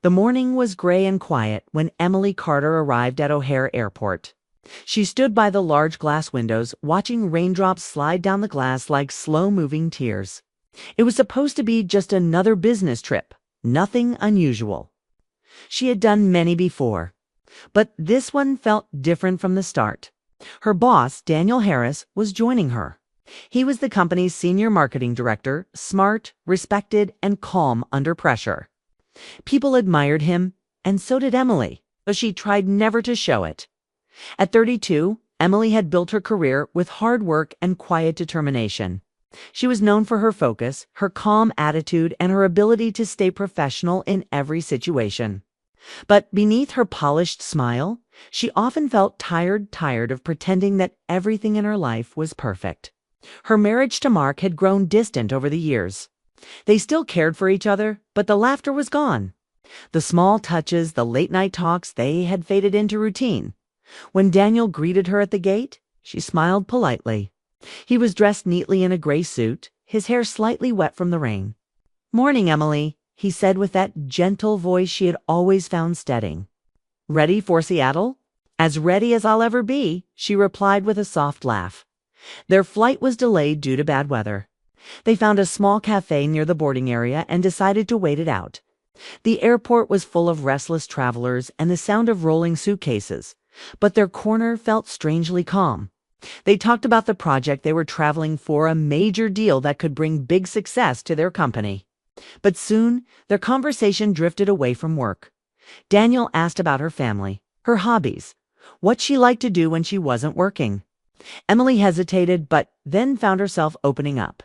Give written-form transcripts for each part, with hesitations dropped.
The morning was gray and quiet when Emily Carter arrived at O'Hare Airport. She stood by the large glass windows, watching raindrops slide down the glass like slow-moving tears. It was supposed to be just another business trip, nothing unusual. She had done many before, but this one felt different from the start. Her boss, Daniel Harris, was joining her. He was the company's senior marketing director, smart, respected, and calm under pressure. People admired him, and so did Emily, though she tried never to show it. At 32, Emily had built her career with hard work and quiet determination. She was known for her focus, her calm attitude, and her ability to stay professional in every situation. But beneath her polished smile, she often felt tired of pretending that everything in her life was perfect. Her marriage to Mark had grown distant over the years. They still cared for each other, but the laughter was gone. The small touches, the late-night talks, they had faded into routine. When Daniel greeted her at the gate, she smiled politely. He was dressed neatly in a gray suit, his hair slightly wet from the rain. "Morning, Emily," he said with that gentle voice she had always found steadying. "Ready for Seattle?" "As ready as I'll ever be," she replied with a soft laugh. Their flight was delayed due to bad weather. They found a small cafe near the boarding area and decided to wait it out. The airport was full of restless travelers and the sound of rolling suitcases, but their corner felt strangely calm. They talked about the project they were traveling for, a major deal that could bring big success to their company. But soon, their conversation drifted away from work. Daniel asked about her family, her hobbies, what she liked to do when she wasn't working. Emily hesitated, but then found herself opening up.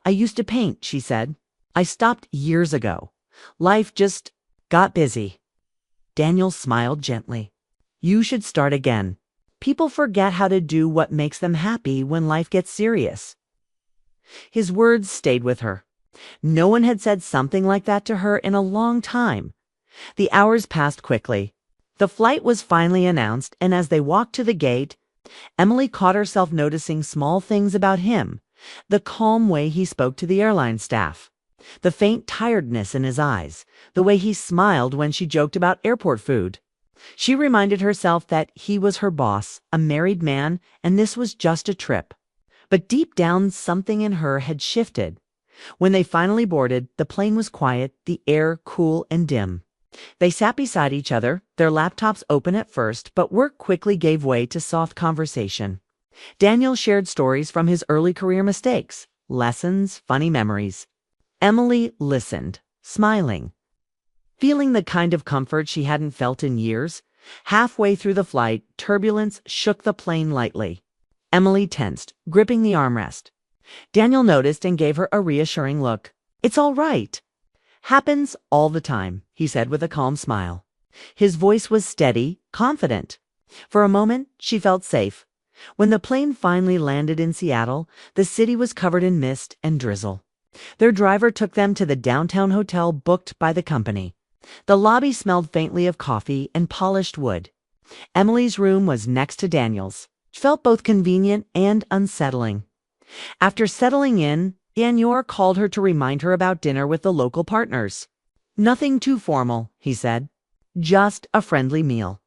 "I used to paint," she said. "I stopped years ago. Life just got busy." Daniel smiled gently. "You should start again. People forget how to do what makes them happy when life gets serious." His words stayed with her. No one had said something like that to her in a long time. The hours passed quickly. The flight was finally announced, and as they walked to the gate, Emily caught herself noticing small things about him. The calm way he spoke to the airline staff, the faint tiredness in his eyes, the way he smiled when she joked about airport food. She reminded herself that he was her boss, a married man, and this was just a trip. But deep down, something in her had shifted. When they finally boarded, the plane was quiet, the air cool and dim. They sat beside each other, their laptops open at first, but work quickly gave way to soft conversation. Daniel shared stories from his early career mistakes, lessons, funny memories. Emily listened, smiling, feeling the kind of comfort she hadn't felt in years. Halfway through the flight, turbulence shook the plane lightly. Emily tensed, gripping the armrest. Daniel noticed and gave her a reassuring look. "It's all right." "Happens all the time," he said with a calm smile. His voice was steady, confident. For a moment, she felt safe. When the plane finally landed in Seattle, the city was covered in mist and drizzle. Their driver took them to the downtown hotel booked by the company. The lobby smelled faintly of coffee and polished wood. Emily's room was next to Daniel's. It felt both convenient and unsettling. After settling in, Daniel called her to remind her about dinner with the local partners. "Nothing too formal," he said. "Just a friendly meal."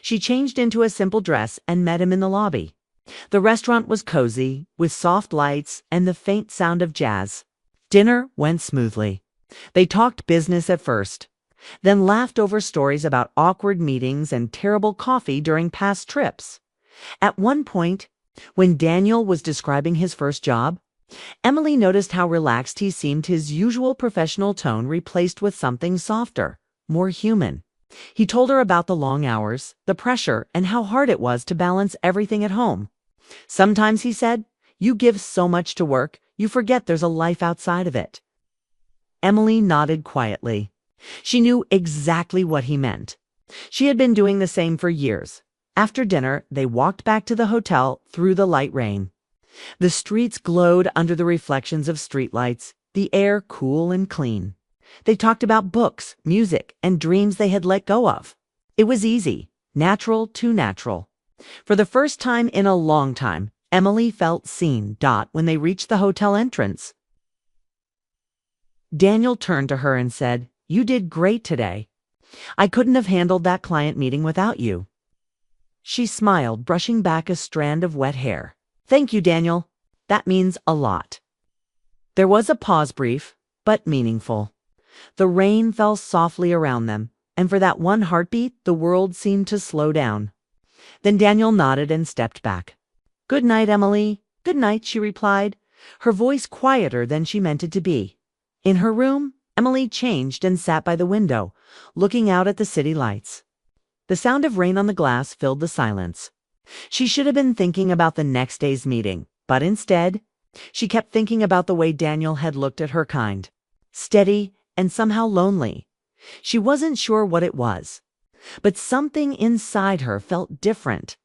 She changed into a simple dress and met him in the lobby. The restaurant was cozy, with soft lights and the faint sound of jazz. Dinner went smoothly. They talked business at first, then laughed over stories about awkward meetings and terrible coffee during past trips. At one point, when Daniel was describing his first job, Emily noticed how relaxed he seemed, his usual professional tone replaced with something softer, more human. He told her about the long hours, the pressure, and how hard it was to balance everything at home. "Sometimes," he said, "you give so much to work, you forget there's a life outside of it." Emily nodded quietly. She knew exactly what he meant. She had been doing the same for years. After dinner, they walked back to the hotel through the light rain. The streets glowed under the reflections of streetlights, the air cool and clean. They talked about books, music, and dreams they had let go of. It was easy, natural to natural. For the first time in a long time, Emily felt seen. When they reached the hotel entrance, Daniel turned to her and said, You did great today. I couldn't have handled that client meeting without you." She smiled, brushing back a strand of wet hair. "Thank you, Daniel. That means a lot." There was a pause, brief, but meaningful. The rain fell softly around them, and for that one heartbeat, the world seemed to slow down. Then Daniel nodded and stepped back. "Good night, Emily." "Good night," she replied, her voice quieter than she meant it to be. In her room, Emily changed and sat by the window, looking out at the city lights. The sound of rain on the glass filled the silence. She should have been thinking about the next day's meeting, but instead, she kept thinking about the way Daniel had looked at her, kind, steady, and somehow lonely. She wasn't sure what it was, but something inside her felt different.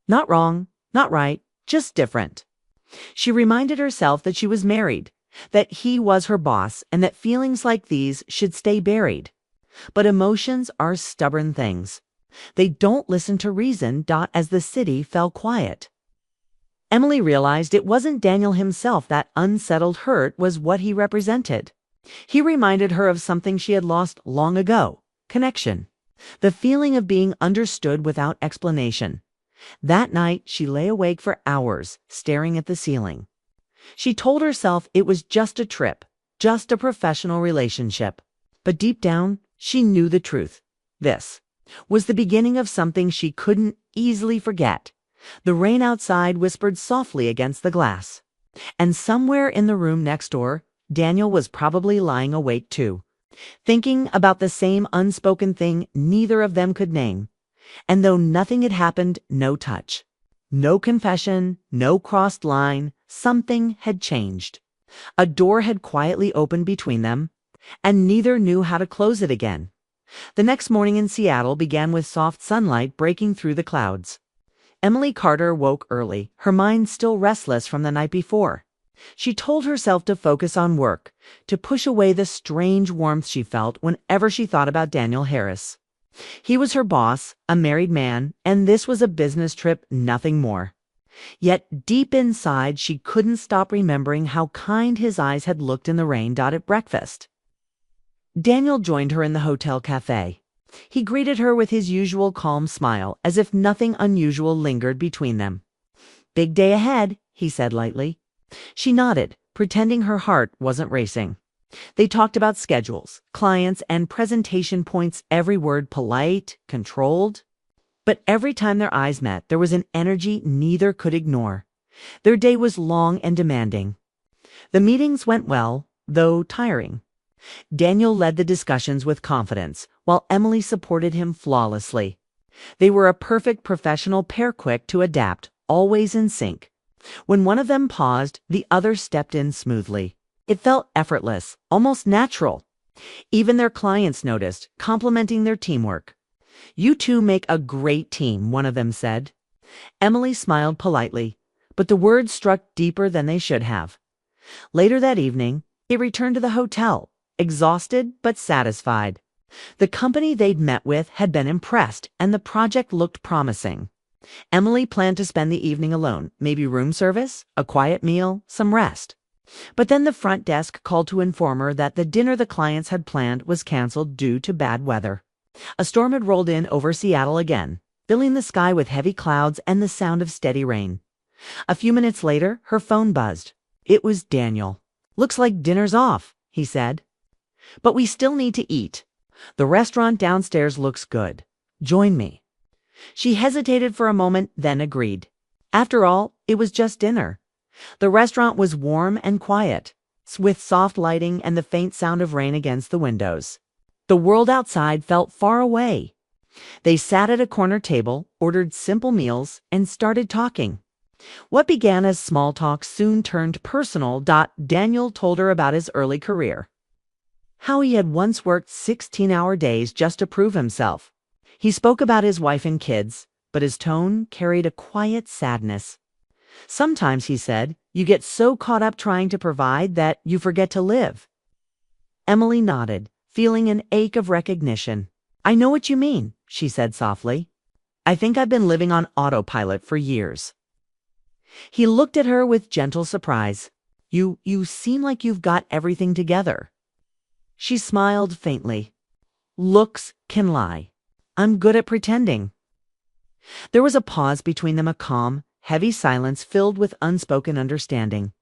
Not wrong, not right, just different. She reminded herself that she was married, that he was her boss, and that feelings like these should stay buried. But emotions are stubborn things. They don't listen to reason. As the city fell quiet, Emily realized it wasn't Daniel himself. That unsettled hurt was what he represented. He reminded her of something she had lost long ago: connection. The feeling of being understood without explanation. That night, she lay awake for hours, staring at the ceiling. She told herself it was just a trip, just a professional relationship. But deep down, she knew the truth. This was the beginning of something she couldn't easily forget. The rain outside whispered softly against the glass. And somewhere in the room next door, Daniel was probably lying awake too, thinking about the same unspoken thing neither of them could name. And though nothing had happened, no touch, no confession, no crossed line, something had changed. A door had quietly opened between them, and neither knew how to close it again. The next morning in Seattle began with soft sunlight breaking through the clouds. Emily Carter woke early, her mind still restless from the night before. She told herself to focus on work, to push away the strange warmth she felt whenever she thought about Daniel Harris. He was her boss, a married man, and this was a business trip, nothing more. Yet deep inside, she couldn't stop remembering how kind his eyes had looked in the rain. At breakfast, Daniel joined her in the hotel cafe. He greeted her with his usual calm smile, as if nothing unusual lingered between them. "Big day ahead," he said lightly. She nodded, pretending her heart wasn't racing. They talked about schedules, clients, and presentation points, every word polite, controlled. But every time their eyes met, there was an energy neither could ignore. Their day was long and demanding. The meetings went well, though tiring. Daniel led the discussions with confidence, while Emily supported him flawlessly. They were a perfect professional pair, quick to adapt, always in sync. When one of them paused, the other stepped in smoothly. It felt effortless, almost natural. Even their clients noticed, complimenting their teamwork. "You two make a great team," one of them said. Emily smiled politely, but the words struck deeper than they should have. Later that evening, he returned to the hotel, exhausted but satisfied. The company they'd met with had been impressed, and the project looked promising. Emily planned to spend the evening alone, maybe room service, a quiet meal, some rest. But then the front desk called to inform her that the dinner the clients had planned was canceled due to bad weather. A storm had rolled in over Seattle again, filling the sky with heavy clouds and the sound of steady rain. A few minutes later, her phone buzzed. It was Daniel. "Looks like dinner's off," he said. "But we still need to eat. The restaurant downstairs looks good. Join me." She hesitated for a moment, then agreed. After all, it was just dinner. The restaurant was warm and quiet, with soft lighting and the faint sound of rain against the windows. The world outside felt far away. They sat at a corner table, ordered simple meals, and started talking. What began as small talk soon turned personal. Daniel told her about his early career. How he had once worked 16-hour days just to prove himself. He spoke about his wife and kids, but his tone carried a quiet sadness. "Sometimes," he said, "you get so caught up trying to provide that you forget to live." Emily nodded, feeling an ache of recognition. "I know what you mean," she said softly. "I think I've been living on autopilot for years." He looked at her with gentle surprise. You seem like you've got everything together." She smiled faintly. Looks can lie. I'm good at pretending." There was a pause between them, a calm, heavy silence filled with unspoken understanding.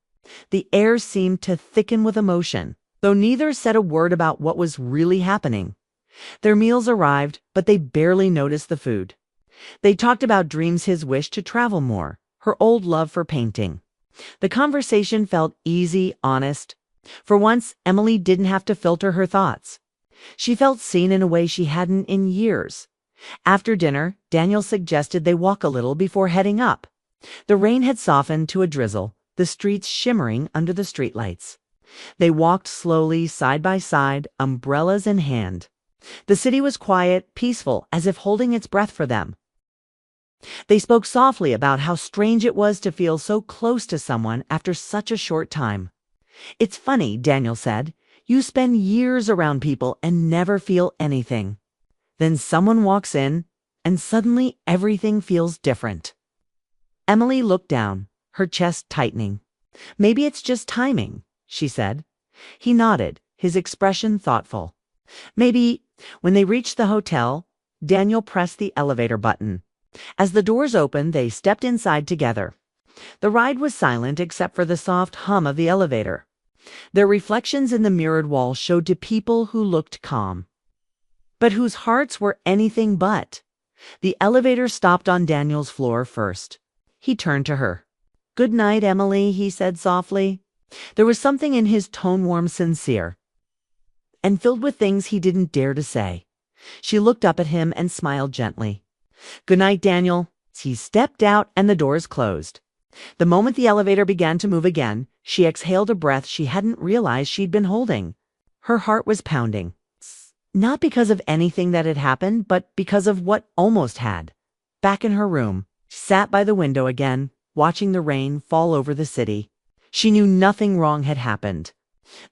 The air seemed to thicken with emotion, though neither said a word about what was really happening. Their meals arrived, but they barely noticed the food. They talked about dreams, his wish to travel more, her old love for painting. The conversation felt easy, honest. For once, Emily didn't have to filter her thoughts. She felt seen in a way she hadn't in years. After dinner, Daniel suggested they walk a little before heading up. The rain had softened to a drizzle, the streets shimmering under the streetlights. They walked slowly, side by side, umbrellas in hand. The city was quiet, peaceful, as if holding its breath for them. They spoke softly about how strange it was to feel so close to someone after such a short time. "It's funny," Daniel said. "You spend years around people and never feel anything. Then someone walks in, and suddenly everything feels different." Emily looked down, her chest tightening. "Maybe it's just timing," she said. He nodded, his expression thoughtful. "Maybe." When they reached the hotel, Daniel pressed the elevator button. As the doors opened, they stepped inside together. The ride was silent except for the soft hum of the elevator. Their reflections in the mirrored wall showed to people who looked calm, but whose hearts were anything but. The elevator stopped on Daniel's floor first. He turned to her. "Good night, Emily," he said softly. There was something in his tone warm, sincere, and filled with things he didn't dare to say. She looked up at him and smiled gently. "Good night, Daniel." He stepped out and the doors closed. The moment the elevator began to move again, she exhaled a breath she hadn't realized she'd been holding. Her heart was pounding. Not because of anything that had happened, but because of what almost had. Back in her room, she sat by the window again, watching the rain fall over the city. She knew nothing wrong had happened.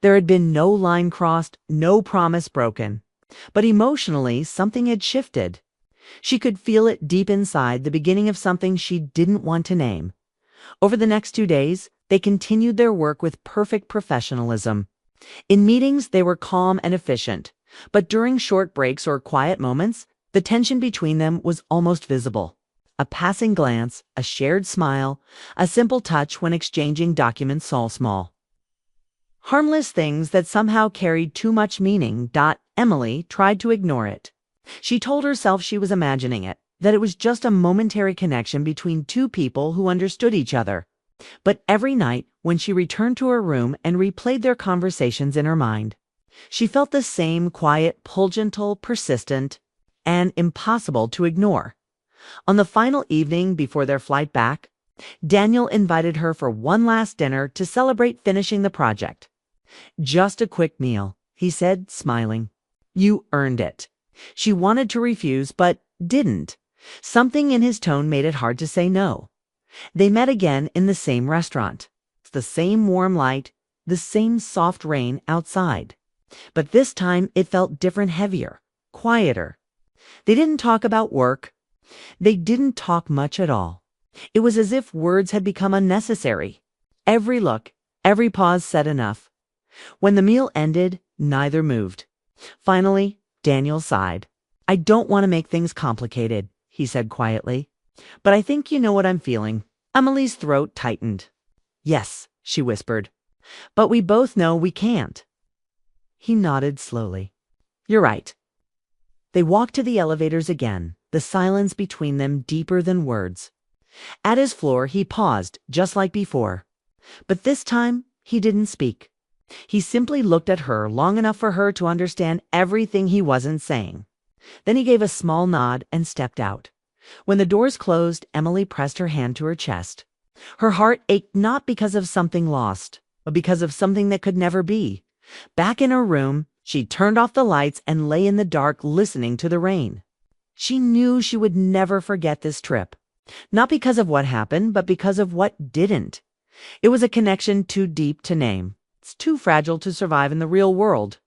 There had been no line crossed, no promise broken. But emotionally, something had shifted. She could feel it deep inside, the beginning of something she didn't want to name. Over the next 2 days, they continued their work with perfect professionalism. In meetings, they were calm and efficient. But during short breaks or quiet moments, the tension between them was almost visible. A passing glance, a shared smile, a simple touch when exchanging documents, all small. Harmless things that somehow carried too much meaning. Emily tried to ignore it. She told herself she was imagining it, that it was just a momentary connection between two people who understood each other. But every night, when she returned to her room and replayed their conversations in her mind, she felt the same quiet, pungent, persistent, and impossible to ignore. On the final evening before their flight back, Daniel invited her for one last dinner to celebrate finishing the project. "Just a quick meal," he said, smiling. "You earned it." She wanted to refuse, but didn't. Something in his tone made it hard to say no. They met again in the same restaurant. The same warm light, the same soft rain outside. But this time it felt different, heavier, quieter. They didn't talk about work. They didn't talk much at all. It was as if words had become unnecessary. Every look, every pause said enough. When the meal ended, neither moved. Finally, Daniel sighed. "I don't want to make things complicated," he said quietly. "But I think you know what I'm feeling." Emily's throat tightened. "Yes," she whispered. "But we both know we can't." He nodded slowly. "You're right." They walked to the elevators again, the silence between them deeper than words. At his floor, he paused, just like before. But this time, he didn't speak. He simply looked at her long enough for her to understand everything he wasn't saying. Then he gave a small nod and stepped out. When the doors closed, Emily pressed her hand to her chest. Her heart ached not because of something lost, but because of something that could never be. Back in her room, she turned off the lights and lay in the dark listening to the rain. She knew she would never forget this trip. Not because of what happened, but because of what didn't. It was a connection too deep to name. It's too fragile to survive in the real world.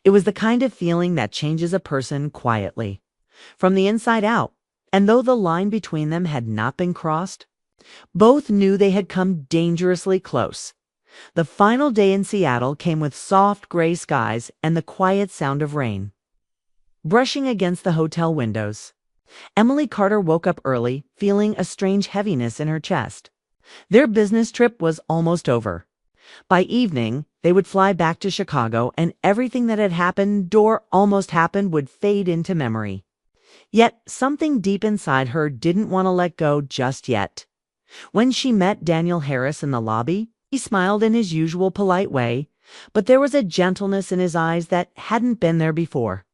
It was the kind of feeling that changes a person quietly, from the inside out. And though the line between them had not been crossed, both knew they had come dangerously close. The final day in Seattle came with soft gray skies and the quiet sound of rain. brushing against the hotel windows. Emily Carter woke up early, feeling a strange heaviness in her chest. Their business trip was almost over. By evening, they would fly back to Chicago, and everything that had happened or almost happened would fade into memory. Yet something deep inside her didn't want to let go just yet. When she met Daniel Harris in the lobby, he smiled in his usual polite way, but there was a gentleness in his eyes that hadn't been there before.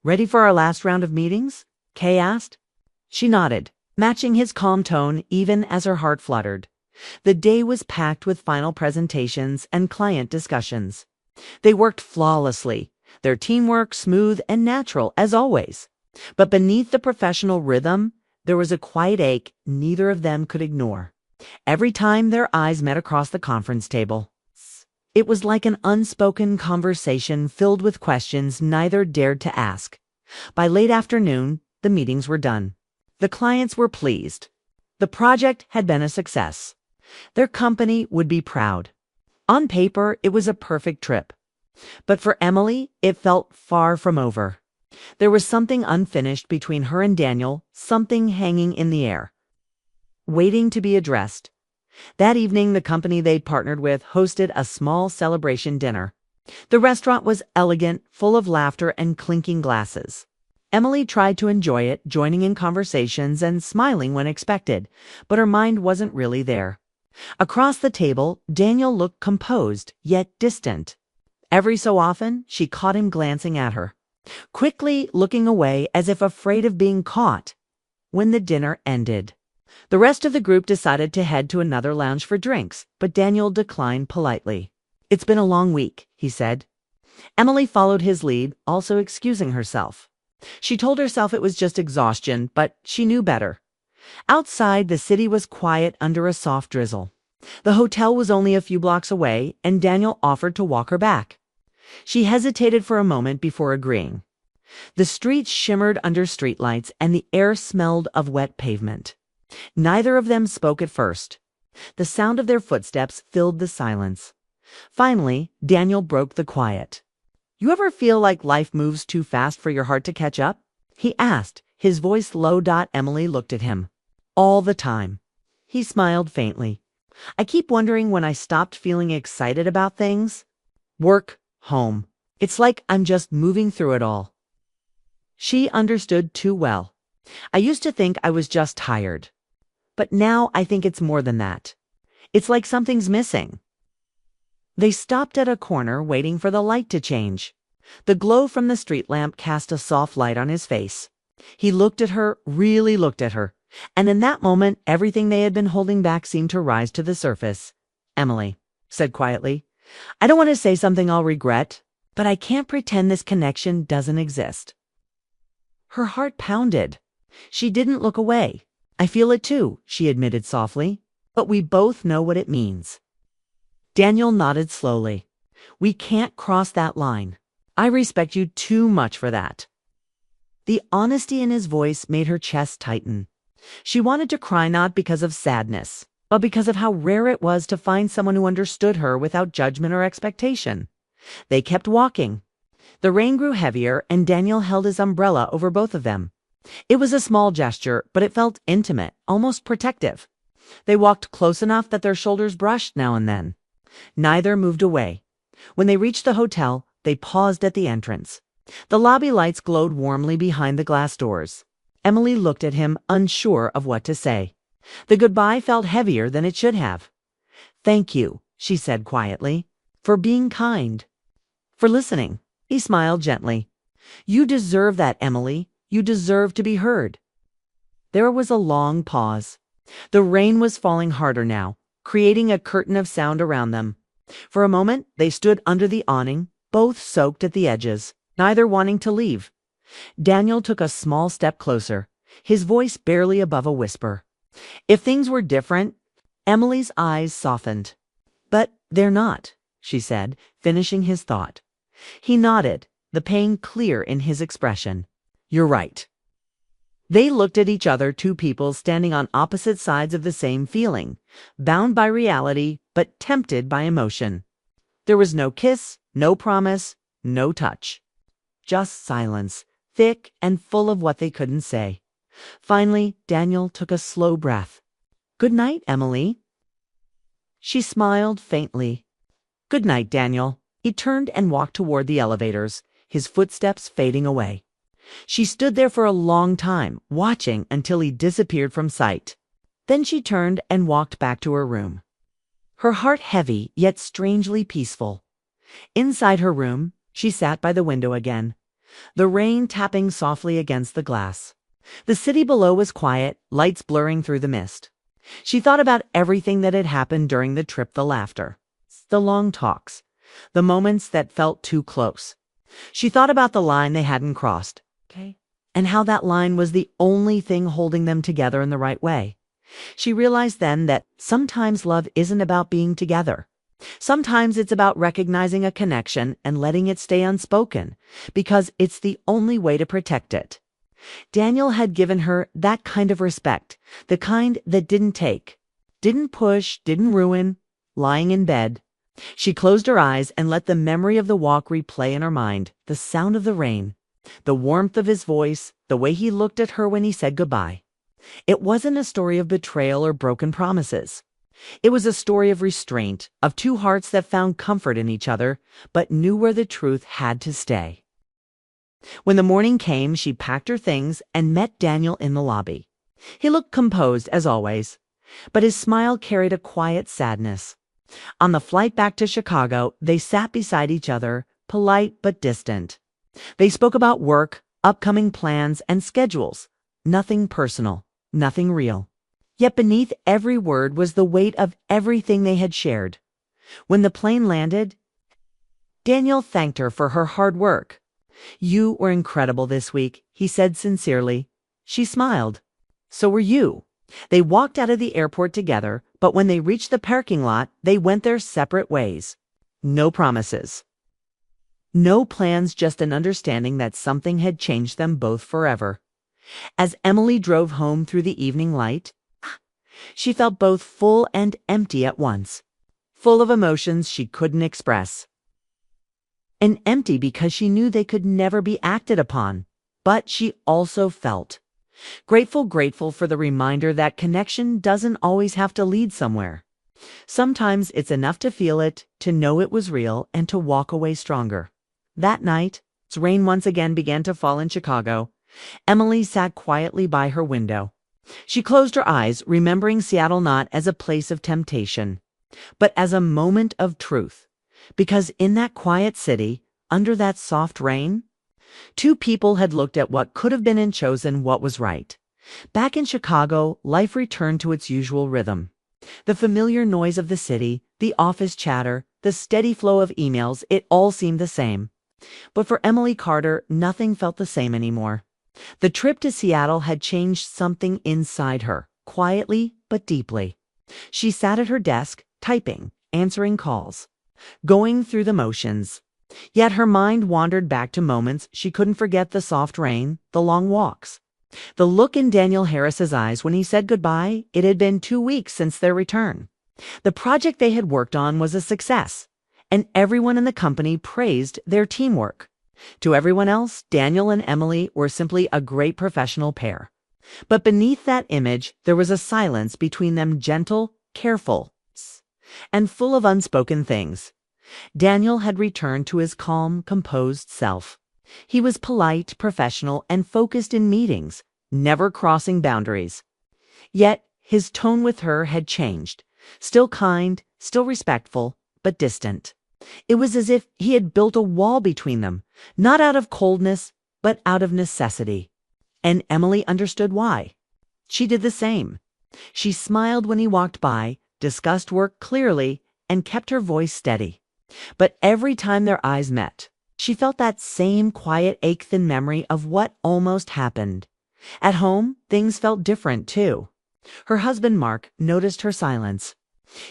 "Ready for our last round of meetings?" Kay asked. She nodded, matching his calm tone even as her heart fluttered. The day was packed with final presentations and client discussions. They worked flawlessly, their teamwork smooth and natural as always. But beneath the professional rhythm, there was a quiet ache neither of them could ignore. Every time their eyes met across the conference table, it was like an unspoken conversation filled with questions neither dared to ask. By late afternoon, the meetings were done. The clients were pleased. The project had been a success. Their company would be proud. On paper, it was a perfect trip. But for Emily, it felt far from over. There was something unfinished between her and Daniel, something hanging in the air, waiting to be addressed. That evening, the company they'd partnered with hosted a small celebration dinner. The restaurant was elegant, full of laughter and clinking glasses. Emily tried to enjoy it, joining in conversations and smiling when expected, but her mind wasn't really there. Across the table, Daniel looked composed, yet distant. Every so often, she caught him glancing at her, quickly looking away as if afraid of being caught. When the dinner ended, the rest of the group decided to head to another lounge for drinks, but Daniel declined politely. "It's been a long week," he said. Emily followed his lead, also excusing herself. She told herself it was just exhaustion, but she knew better. Outside, the city was quiet under a soft drizzle. The hotel was only a few blocks away, and Daniel offered to walk her back. She hesitated for a moment before agreeing. The streets shimmered under streetlights, and the air smelled of wet pavement. Neither of them spoke at first. The sound of their footsteps filled the silence. Finally, Daniel broke the quiet. "You ever feel like life moves too fast for your heart to catch up?" he asked, his voice low. Emily looked at him. "All the time." He smiled faintly. "I keep wondering when I stopped feeling excited about things. Work, home. It's like I'm just moving through it all." She understood too well. "I used to think I was just tired. But now I think it's more than that. It's like something's missing." They stopped at a corner, waiting for the light to change. The glow from the street lamp cast a soft light on his face. He looked at her, really looked at her, and in that moment, everything they had been holding back seemed to rise to the surface. "Emily," said quietly, "I don't want to say something I'll regret, but I can't pretend this connection doesn't exist." Her heart pounded. She didn't look away. "I feel it too," she admitted softly, "but we both know what it means." Daniel nodded slowly. "We can't cross that line. I respect you too much for that." The honesty in his voice made her chest tighten. She wanted to cry not because of sadness, but because of how rare it was to find someone who understood her without judgment or expectation. They kept walking. The rain grew heavier, and Daniel held his umbrella over both of them. It was a small gesture, but it felt intimate, almost protective. They walked close enough that their shoulders brushed now and then. Neither moved away. When they reached the hotel, they paused at the entrance. The lobby lights glowed warmly behind the glass doors. Emily looked at him, unsure of what to say. The goodbye felt heavier than it should have. "Thank you," she said quietly, "for being kind. For listening." He smiled gently. "You deserve that, Emily. You deserve to be heard." There was a long pause. The rain was falling harder now, creating a curtain of sound around them. For a moment, they stood under the awning, both soaked at the edges, neither wanting to leave. Daniel took a small step closer, his voice barely above a whisper. "If things were different..." Emily's eyes softened. "But they're not," she said, finishing his thought. He nodded, the pain clear in his expression. "You're right." They looked at each other, two people standing on opposite sides of the same feeling, bound by reality, but tempted by emotion. There was no kiss, no promise, no touch. Just silence, thick and full of what they couldn't say. Finally, Daniel took a slow breath. "Good night, Emily." She smiled faintly. "Good night, Daniel." He turned and walked toward the elevators, his footsteps fading away. She stood there for a long time, watching until he disappeared from sight. Then she turned and walked back to her room, her heart heavy yet strangely peaceful. Inside her room, she sat by the window again, the rain tapping softly against the glass. The city below was quiet, lights blurring through the mist. She thought about everything that had happened during the trip, the laughter, the long talks, the moments that felt too close. She thought about the line they hadn't crossed, and how that line was the only thing holding them together in the right way. She realized then that sometimes love isn't about being together. Sometimes it's about recognizing a connection and letting it stay unspoken, because it's the only way to protect it. Daniel had given her that kind of respect, the kind that didn't take, didn't push, didn't ruin, lying in bed. She closed her eyes and let the memory of the walk replay in her mind, the sound of the rain, the warmth of his voice, the way he looked at her when he said goodbye. It wasn't a story of betrayal or broken promises. It was a story of restraint, of two hearts that found comfort in each other, but knew where the truth had to stay. When the morning came, she packed her things and met Daniel in the lobby. He looked composed, as always, but his smile carried a quiet sadness. On the flight back to Chicago, they sat beside each other, polite but distant. They spoke about work, upcoming plans, and schedules. Nothing personal, nothing real. Yet beneath every word was the weight of everything they had shared. When the plane landed, Daniel thanked her for her hard work. "You were incredible this week," he said sincerely. She smiled. "So were you." They walked out of the airport together, but when they reached the parking lot, they went their separate ways. No promises. No plans, just an understanding that something had changed them both forever. As Emily drove home through the evening light, she felt both full and empty at once, full of emotions she couldn't express. And empty because she knew they could never be acted upon, but she also felt grateful for the reminder that connection doesn't always have to lead somewhere. Sometimes it's enough to feel it, to know it was real, and to walk away stronger. That night, as rain once again began to fall in Chicago, Emily sat quietly by her window. She closed her eyes, remembering Seattle not as a place of temptation, but as a moment of truth. Because in that quiet city, under that soft rain, two people had looked at what could have been and chosen what was right. Back in Chicago, life returned to its usual rhythm. The familiar noise of the city, the office chatter, the steady flow of emails, it all seemed the same. But for Emily Carter, nothing felt the same anymore. The trip to Seattle had changed something inside her, quietly but deeply. She sat at her desk, typing, answering calls, going through the motions. Yet her mind wandered back to moments she couldn't forget: the soft rain, the long walks, the look in Daniel Harris's eyes when he said goodbye. It had been 2 weeks since their return. The project they had worked on was a success, and everyone in the company praised their teamwork. To everyone else, Daniel and Emily were simply a great professional pair. But beneath that image, there was a silence between them, gentle, careful, and full of unspoken things. Daniel had returned to his calm, composed self. He was polite, professional, and focused in meetings, never crossing boundaries. Yet his tone with her had changed. Still kind, still respectful, but distant. It was as if he had built a wall between them, not out of coldness, but out of necessity. And Emily understood why. She did the same. She smiled when he walked by, discussed work clearly, and kept her voice steady. But every time their eyes met, she felt that same quiet ache in memory of what almost happened. At home, things felt different, too. Her husband, Mark, noticed her silence.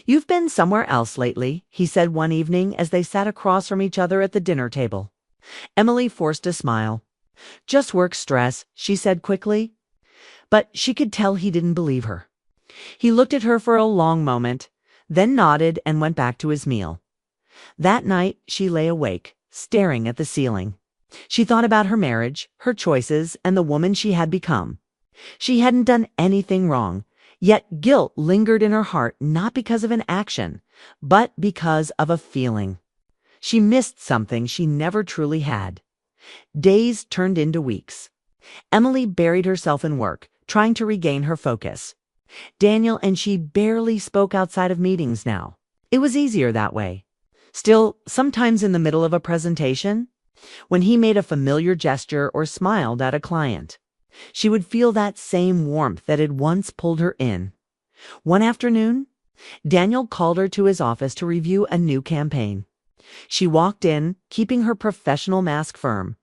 "You've been somewhere else lately," he said one evening as they sat across from each other at the dinner table. Emily forced a smile. "Just work stress," she said quickly. But she could tell he didn't believe her. He looked at her for a long moment, then nodded and went back to his meal. That night she lay awake, staring at the ceiling. She thought about her marriage, her choices, and the woman she had become. She hadn't done anything wrong, yet guilt lingered in her heart not because of an action, but because of a feeling. She missed something she never truly had. Days turned into weeks. Emily buried herself in work, trying to regain her focus. Daniel and she barely spoke outside of meetings now. It was easier that way. Still, sometimes in the middle of a presentation, when he made a familiar gesture or smiled at a client, she would feel that same warmth that had once pulled her in. One afternoon, Daniel called her to his office to review a new campaign. She walked in, keeping her professional mask firm.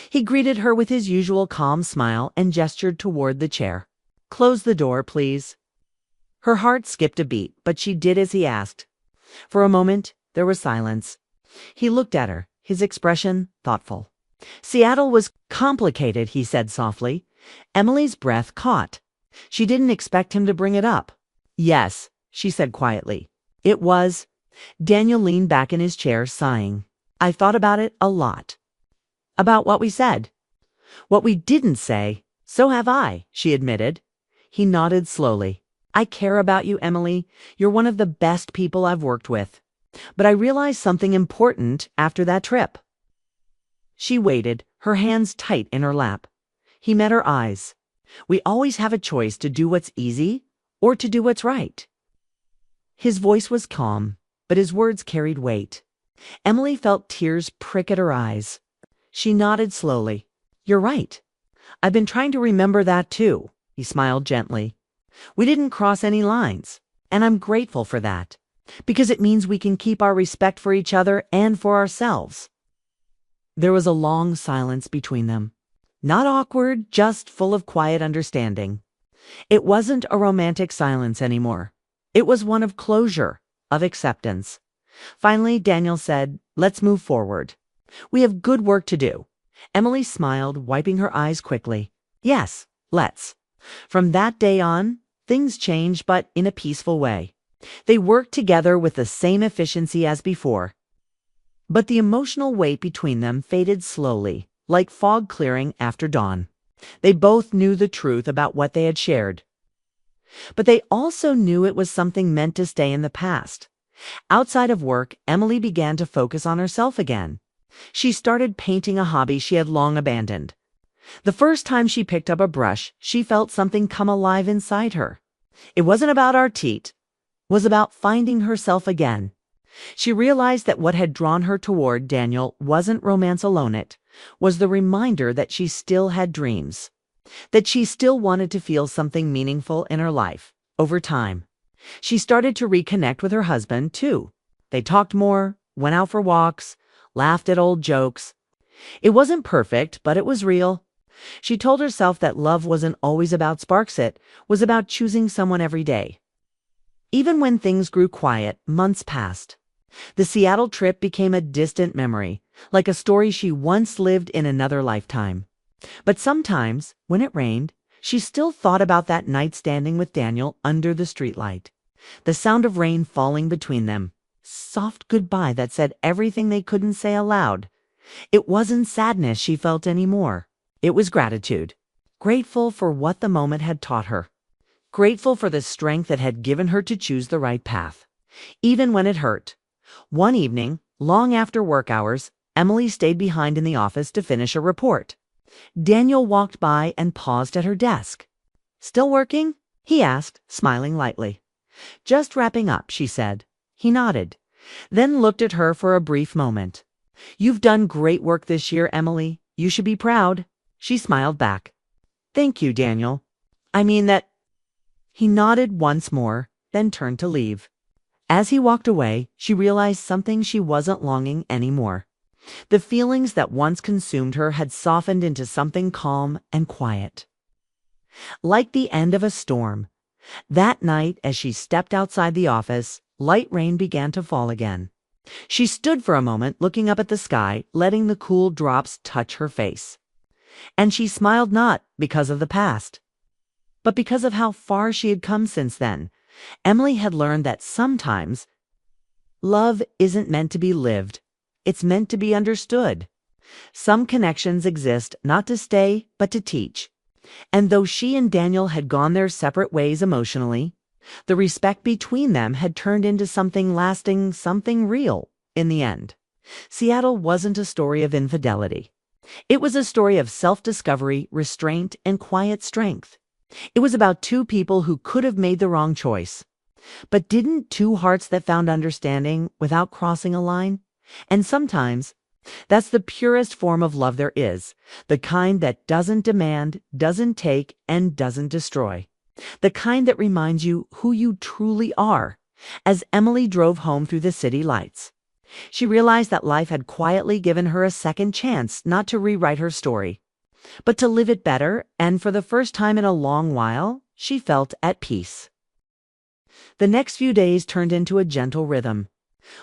He greeted her with his usual calm smile and gestured toward the chair. "Close the door, please." Her heart skipped a beat, but she did as he asked. For a moment, there was silence. He looked at her, his expression thoughtful. "Seattle was complicated," he said softly. Emily's breath caught. She didn't expect him to bring it up. "Yes," she said quietly. "It was." Daniel leaned back in his chair, sighing. "I thought about it a lot. About what we said. What we didn't say. So have I," she admitted. He nodded slowly. "I care about you, Emily. You're one of the best people I've worked with. But I realized something important after that trip." She waited, her hands tight in her lap. He met her eyes. "We always have a choice to do what's easy or to do what's right." His voice was calm, but his words carried weight. Emily felt tears prick at her eyes. She nodded slowly. "You're right. I've been trying to remember that too," he smiled gently. "We didn't cross any lines, and I'm grateful for that, because it means we can keep our respect for each other and for ourselves." There was a long silence between them. Not awkward, just full of quiet understanding. It wasn't a romantic silence anymore. It was one of closure, of acceptance. Finally, Daniel said, "Let's move forward. We have good work to do." Emily smiled, wiping her eyes quickly. "Yes, let's." From that day on, things changed, but in a peaceful way. They worked together with the same efficiency as before. But the emotional weight between them faded slowly, like fog clearing after dawn. They both knew the truth about what they had shared. But they also knew it was something meant to stay in the past. Outside of work, Emily began to focus on herself again. She started painting a hobby she had long abandoned. The first time she picked up a brush, she felt something come alive inside her. It wasn't about artiste, it was about finding herself again. She realized that what had drawn her toward Daniel wasn't romance alone, it was the reminder that she still had dreams, that she still wanted to feel something meaningful in her life. Over time, she started to reconnect with her husband, too. They talked more, went out for walks, laughed at old jokes. It wasn't perfect, but it was real. She told herself that love wasn't always about sparks, it was about choosing someone every day. Even when things grew quiet, months passed. The Seattle trip became a distant memory, like a story she once lived in another lifetime. But sometimes, when it rained, she still thought about that night standing with Daniel under the streetlight. The sound of rain falling between them. Soft goodbye that said everything they couldn't say aloud. It wasn't sadness she felt anymore. It was gratitude. Grateful for what the moment had taught her. Grateful for the strength it had given her to choose the right path, even when it hurt. One evening, long after work hours, Emily stayed behind in the office to finish a report. Daniel walked by and paused at her desk. "Still working?" he asked, smiling lightly. "Just wrapping up," she said. He nodded, then looked at her for a brief moment. "You've done great work this year, Emily. You should be proud." She smiled back. "Thank you, Daniel. I mean that." He nodded once more, then turned to leave. As he walked away, she realized something she wasn't longing anymore. The feelings that once consumed her had softened into something calm and quiet. Like the end of a storm. That night, as she stepped outside the office, light rain began to fall again. She stood for a moment looking up at the sky, letting the cool drops touch her face. And she smiled not because of the past, but because of how far she had come since then. Emily had learned that sometimes love isn't meant to be lived. It's meant to be understood. Some connections exist not to stay, but to teach. And though she and Daniel had gone their separate ways emotionally, the respect between them had turned into something lasting, something real, in the end. Seattle wasn't a story of infidelity. It was a story of self-discovery, restraint, and quiet strength. It was about two people who could have made the wrong choice. But didn't two hearts that found understanding without crossing a line? And sometimes, that's the purest form of love there is, the kind that doesn't demand, doesn't take, and doesn't destroy. The kind that reminds you who you truly are. As Emily drove home through the city lights, she realized that life had quietly given her a second chance not to rewrite her story, but to live it better, and for the first time in a long while, she felt at peace. The next few days turned into a gentle rhythm.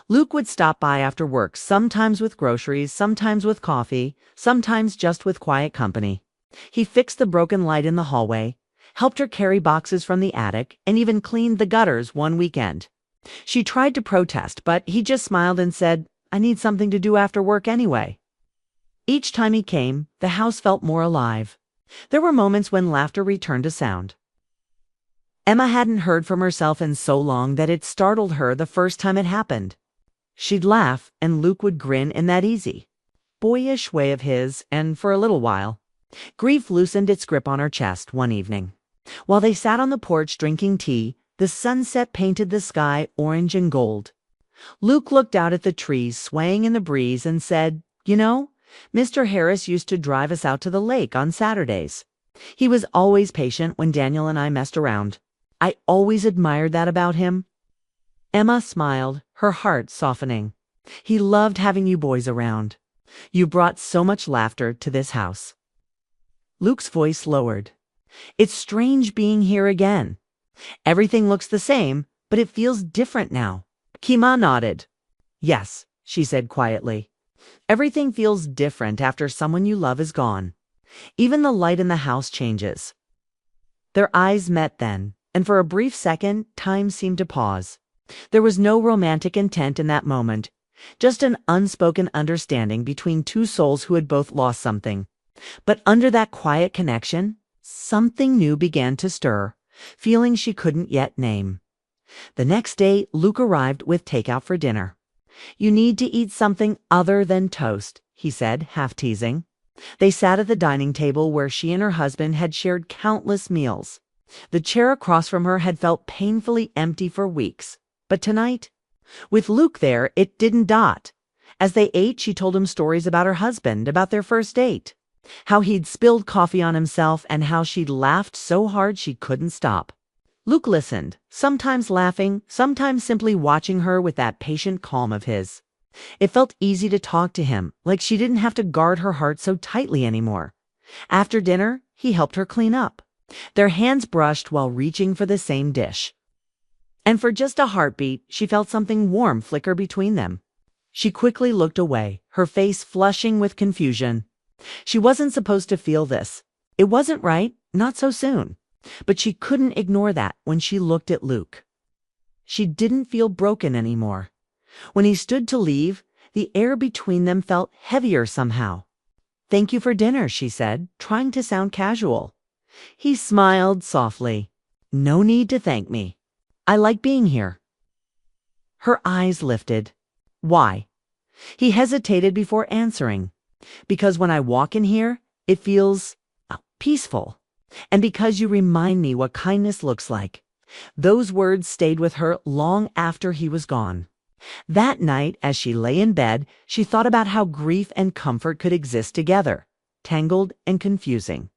Luke would stop by after work, sometimes with groceries, sometimes with coffee, sometimes just with quiet company. He fixed the broken light in the hallway, helped her carry boxes from the attic, and even cleaned the gutters one weekend. She tried to protest, but he just smiled and said, "I need something to do after work anyway." Each time he came, the house felt more alive. There were moments when laughter returned to sound. Emma hadn't heard from herself in so long that it startled her the first time it happened. She'd laugh, and Luke would grin in that easy, boyish way of his, and for a little while, grief loosened its grip on her chest one evening. While they sat on the porch drinking tea, the sunset painted the sky orange and gold. Luke looked out at the trees swaying in the breeze and said, "You know, Mr. Harris used to drive us out to the lake on Saturdays. He was always patient when Daniel and I messed around. I always admired that about him." Emma smiled, her heart softening. "He loved having you boys around. You brought so much laughter to this house." Luke's voice lowered. "It's strange being here again. Everything looks the same, but it feels different now." Kima nodded. "Yes," she said quietly. "Everything feels different after someone you love is gone. Even the light in the house changes." Their eyes met then, and for a brief second, time seemed to pause. There was no romantic intent in that moment, just an unspoken understanding between two souls who had both lost something. But under that quiet connection, something new began to stir, feelings she couldn't yet name. The next day, Luke arrived with takeout for dinner. "You need to eat something other than toast," he said, half teasing. They sat at the dining table where she and her husband had shared countless meals. The chair across from her had felt painfully empty for weeks. But tonight, with Luke there, it didn't dot. As they ate, she told him stories about her husband, about their first date, how he'd spilled coffee on himself, and how she'd laughed so hard she couldn't stop. Luke listened, sometimes laughing, sometimes simply watching her with that patient calm of his. It felt easy to talk to him, like she didn't have to guard her heart so tightly anymore. After dinner, he helped her clean up. Their hands brushed while reaching for the same dish. And for just a heartbeat, she felt something warm flicker between them. She quickly looked away, her face flushing with confusion. She wasn't supposed to feel this. It wasn't right, not so soon. But she couldn't ignore that when she looked at Luke. She didn't feel broken anymore. When he stood to leave, the air between them felt heavier somehow. "Thank you for dinner," she said, trying to sound casual. He smiled softly. "No need to thank me. I like being here." Her eyes lifted. "Why?" He hesitated before answering. "Because when I walk in here, it feels peaceful. And because you remind me what kindness looks like." Those words stayed with her long after he was gone. That night, as she lay in bed, she thought about how grief and comfort could exist together, tangled and confusing.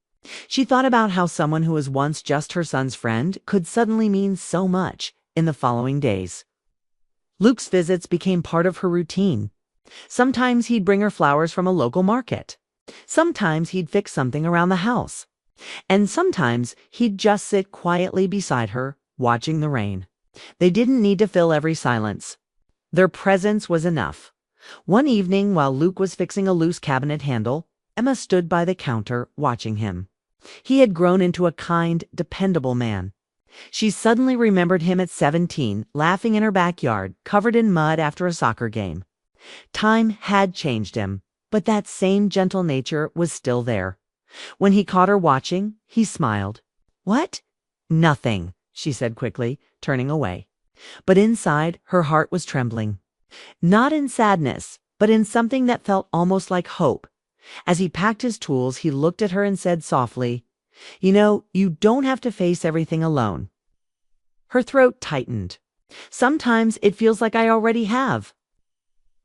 She thought about how someone who was once just her son's friend could suddenly mean so much in the following days. Luke's visits became part of her routine. Sometimes he'd bring her flowers from a local market. Sometimes he'd fix something around the house. And sometimes he'd just sit quietly beside her, watching the rain. They didn't need to fill every silence. Their presence was enough. One evening, while Luke was fixing a loose cabinet handle, Emma stood by the counter, watching him. He had grown into a kind, dependable man. She suddenly remembered him at 17, laughing in her backyard, covered in mud after a soccer game. Time had changed him, but that same gentle nature was still there. When he caught her watching, he smiled. "What?" "Nothing," she said quickly, turning away. But inside, her heart was trembling. Not in sadness, but in something that felt almost like hope. As he packed his tools, he looked at her and said softly, "You know, you don't have to face everything alone." Her throat tightened. "Sometimes it feels like I already have."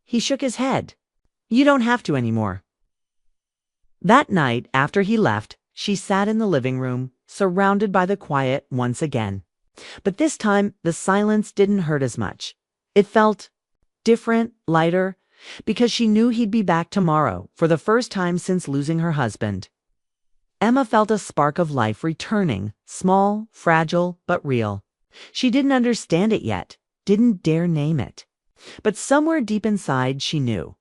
He shook his head. "You don't have to anymore." That night, after he left, she sat in the living room, surrounded by the quiet once again. But this time, the silence didn't hurt as much. It felt different, lighter, because she knew he'd be back tomorrow, for the first time since losing her husband. Emma felt a spark of life returning, small, fragile, but real. She didn't understand it yet, didn't dare name it. But somewhere deep inside, she knew.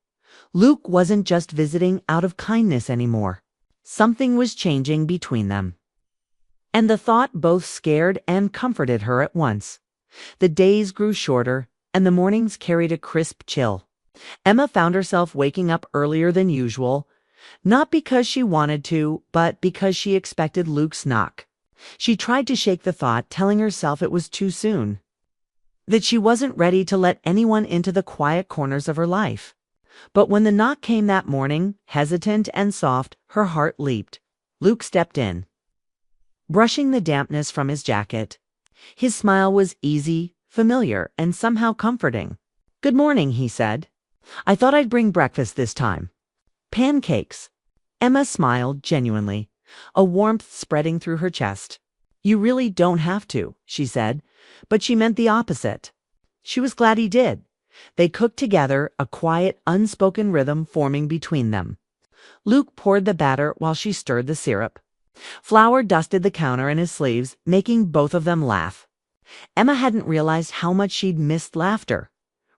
Luke wasn't just visiting out of kindness anymore. Something was changing between them. And the thought both scared and comforted her at once. The days grew shorter, and the mornings carried a crisp chill. Emma found herself waking up earlier than usual, not because she wanted to, but because she expected Luke's knock. She tried to shake the thought, telling herself it was too soon, that she wasn't ready to let anyone into the quiet corners of her life. But when the knock came that morning, hesitant and soft, her heart leaped. Luke stepped in, brushing the dampness from his jacket. His smile was easy, familiar, and somehow comforting. "Good morning," he said. "I thought I'd bring breakfast this time." "Pancakes." Emma smiled genuinely, a warmth spreading through her chest. "You really don't have to," she said, but she meant the opposite. She was glad he did. They cooked together, a quiet, unspoken rhythm forming between them. Luke poured the batter while she stirred the syrup. Flour dusted the counter and his sleeves, making both of them laugh. Emma hadn't realized how much she'd missed laughter.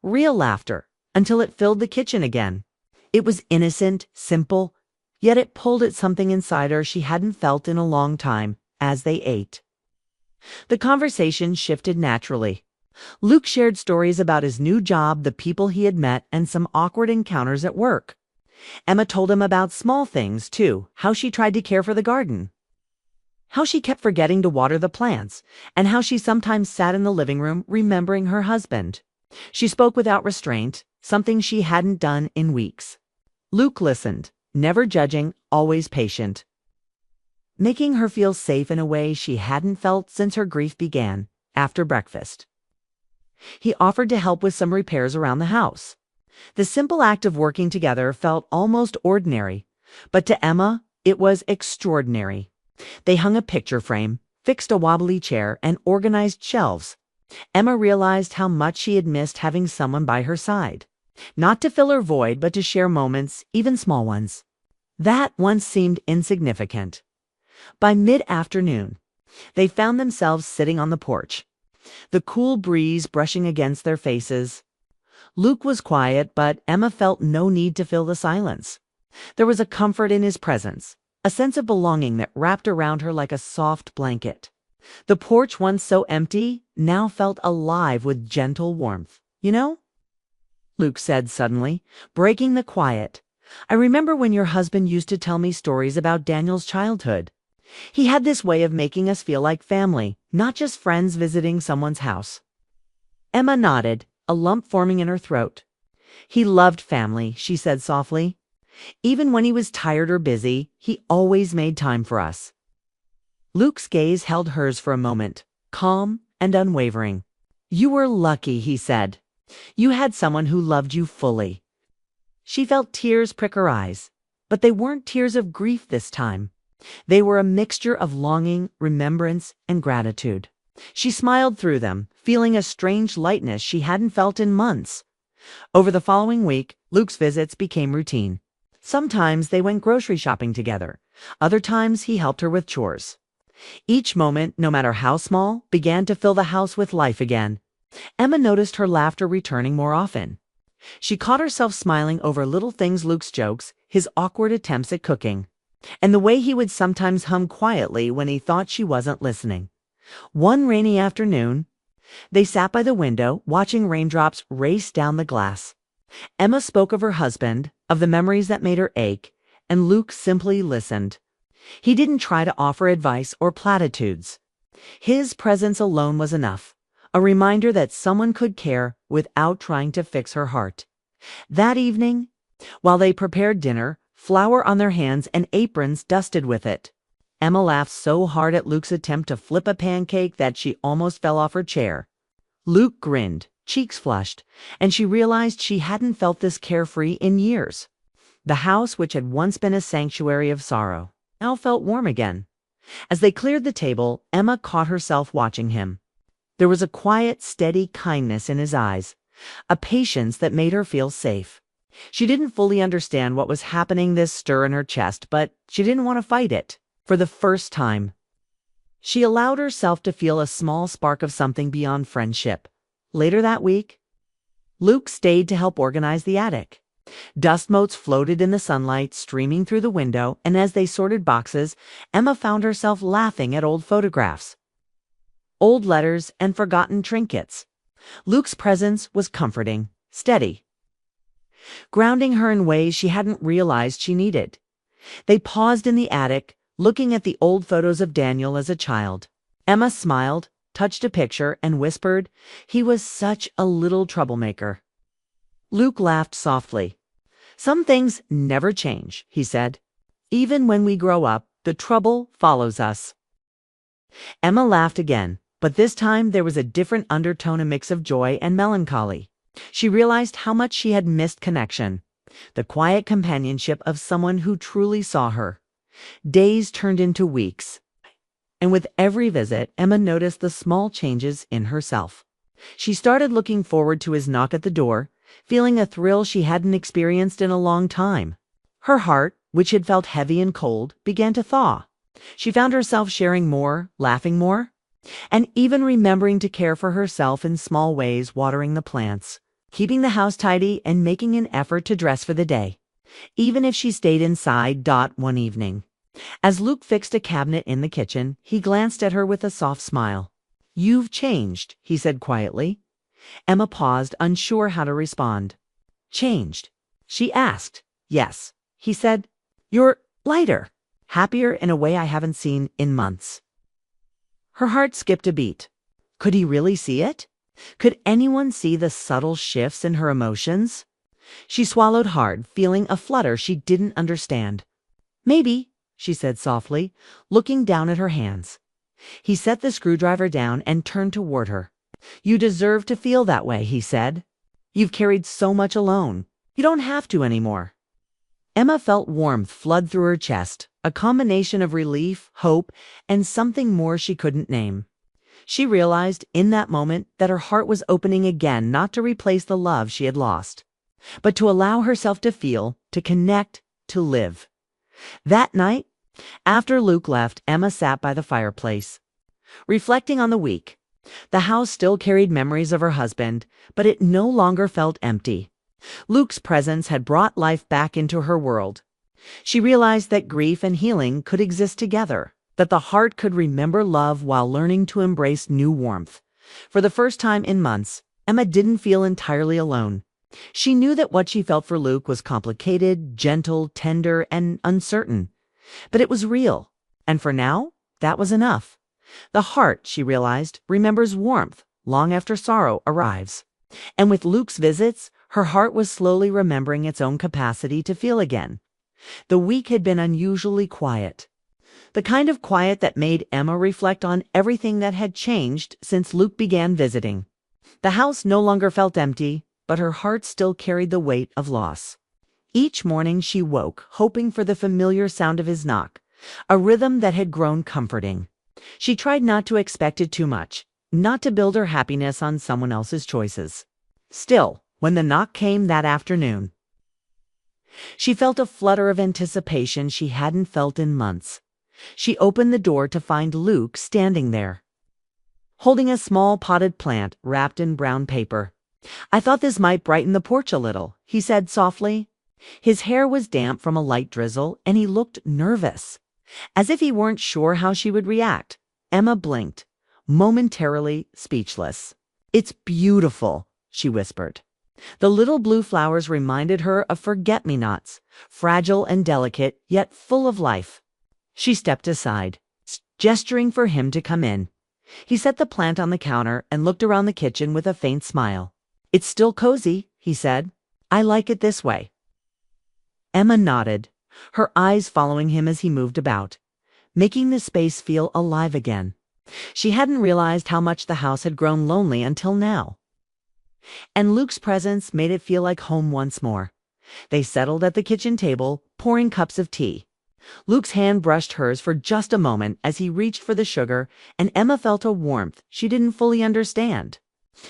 Real laughter, until it filled the kitchen again. It was innocent, simple, yet it pulled at something inside her she hadn't felt in a long time as they ate. The conversation shifted naturally. Luke shared stories about his new job, the people he had met, and some awkward encounters at work. Emma told him about small things, too, how she tried to care for the garden, how she kept forgetting to water the plants, and how she sometimes sat in the living room remembering her husband. She spoke without restraint, something she hadn't done in weeks. Luke listened, never judging, always patient, making her feel safe in a way she hadn't felt since her grief began. After breakfast, he offered to help with some repairs around the house. The simple act of working together felt almost ordinary, but to Emma, it was extraordinary. They hung a picture frame, fixed a wobbly chair, and organized shelves. Emma realized how much she had missed having someone by her side. Not to fill her void, but to share moments, even small ones. That once seemed insignificant. By mid-afternoon, they found themselves sitting on the porch, the cool breeze brushing against their faces. Luke was quiet, but Emma felt no need to fill the silence. There was a comfort in his presence, a sense of belonging that wrapped around her like a soft blanket. The porch, once so empty, now felt alive with gentle warmth. "You know," Luke said suddenly, breaking the quiet, "I remember when your husband used to tell me stories about Daniel's childhood. He had this way of making us feel like family, not just friends visiting someone's house." Emma nodded, a lump forming in her throat. "He loved family," she said softly. "Even when he was tired or busy, he always made time for us." Luke's gaze held hers for a moment, calm and unwavering. "You were lucky," he said. "You had someone who loved you fully." She felt tears prick her eyes, but they weren't tears of grief this time. They were a mixture of longing, remembrance, and gratitude. She smiled through them, feeling a strange lightness she hadn't felt in months. Over the following week, Luke's visits became routine. Sometimes they went grocery shopping together. Other times he helped her with chores. Each moment, no matter how small, began to fill the house with life again. Emma noticed her laughter returning more often. She caught herself smiling over little things, Luke's jokes, his awkward attempts at cooking, and the way he would sometimes hum quietly when he thought she wasn't listening. One rainy afternoon, they sat by the window, watching raindrops race down the glass. Emma spoke of her husband, of the memories that made her ache, and Luke simply listened. He didn't try to offer advice or platitudes. His presence alone was enough, a reminder that someone could care without trying to fix her heart. That evening, while they prepared dinner, flour on their hands and aprons dusted with it, Emma laughed so hard at Luke's attempt to flip a pancake that she almost fell off her chair. Luke grinned, cheeks flushed, and she realized she hadn't felt this carefree in years. The house, which had once been a sanctuary of sorrow, now felt warm again. As they cleared the table, Emma caught herself watching him. There was a quiet, steady kindness in his eyes, a patience that made her feel safe. She didn't fully understand what was happening, this stir in her chest, but she didn't want to fight it. For the first time, she allowed herself to feel a small spark of something beyond friendship. Later that week, Luke stayed to help organize the attic. Dust motes floated in the sunlight, streaming through the window, and as they sorted boxes, Emma found herself laughing at old photographs, old letters, and forgotten trinkets. Luke's presence was comforting, steady, grounding her in ways she hadn't realized she needed. They paused in the attic, looking at the old photos of Daniel as a child. Emma smiled, touched a picture, and whispered, "He was such a little troublemaker." Luke laughed softly. "Some things never change," he said. "Even when we grow up, the trouble follows us." Emma laughed again, but this time there was a different undertone, a mix of joy and melancholy. She realized how much she had missed connection, the quiet companionship of someone who truly saw her. Days turned into weeks, and with every visit, Emma noticed the small changes in herself. She started looking forward to his knock at the door, feeling a thrill she hadn't experienced in a long time. Her heart, which had felt heavy and cold, began to thaw. She found herself sharing more, laughing more, and even remembering to care for herself in small ways, watering the plants, keeping the house tidy, and making an effort to dress for the day, even if she stayed inside. One evening, as Luke fixed a cabinet in the kitchen, he glanced at her with a soft smile. "You've changed," he said quietly. Emma paused, unsure how to respond. "Changed?" she asked. "Yes," he said. "You're lighter, happier in a way I haven't seen in months." Her heart skipped a beat. Could he really see it? Could anyone see the subtle shifts in her emotions? She swallowed hard, feeling a flutter she didn't understand. "Maybe," she said softly, looking down at her hands. He set the screwdriver down and turned toward her. "You deserve to feel that way," he said. "You've carried so much alone. You don't have to anymore." Emma felt warmth flood through her chest, a combination of relief, hope, and something more she couldn't name. She realized in that moment that her heart was opening again, not to replace the love she had lost, but to allow herself to feel, to connect, to live. That night, after Luke left, Emma sat by the fireplace, reflecting on the week. The house still carried memories of her husband, but it no longer felt empty. Luke's presence had brought life back into her world. She realized that grief and healing could exist together, that the heart could remember love while learning to embrace new warmth. For the first time in months, Emma didn't feel entirely alone. She knew that what she felt for Luke was complicated, gentle, tender, and uncertain. But it was real, and for now, that was enough. The heart, she realized, remembers warmth long after sorrow arrives. And with Luke's visits, her heart was slowly remembering its own capacity to feel again. The week had been unusually quiet. The kind of quiet that made Emma reflect on everything that had changed since Luke began visiting. The house no longer felt empty, but her heart still carried the weight of loss. Each morning she woke, hoping for the familiar sound of his knock, a rhythm that had grown comforting. She tried not to expect it too much, not to build her happiness on someone else's choices. Still, when the knock came that afternoon, she felt a flutter of anticipation she hadn't felt in months. She opened the door to find Luke standing there, holding a small potted plant wrapped in brown paper. "I thought this might brighten the porch a little," he said softly. His hair was damp from a light drizzle, and he looked nervous, as if he weren't sure how she would react. Emma blinked, momentarily speechless. "It's beautiful," she whispered. The little blue flowers reminded her of forget-me-nots, fragile and delicate, yet full of life. She stepped aside, gesturing for him to come in. He set the plant on the counter and looked around the kitchen with a faint smile. "It's still cozy," he said. "I like it this way." Emma nodded, her eyes following him as he moved about, making the space feel alive again. She hadn't realized how much the house had grown lonely until now. And Luke's presence made it feel like home once more. They settled at the kitchen table, pouring cups of tea. Luke's hand brushed hers for just a moment as he reached for the sugar, and Emma felt a warmth she didn't fully understand.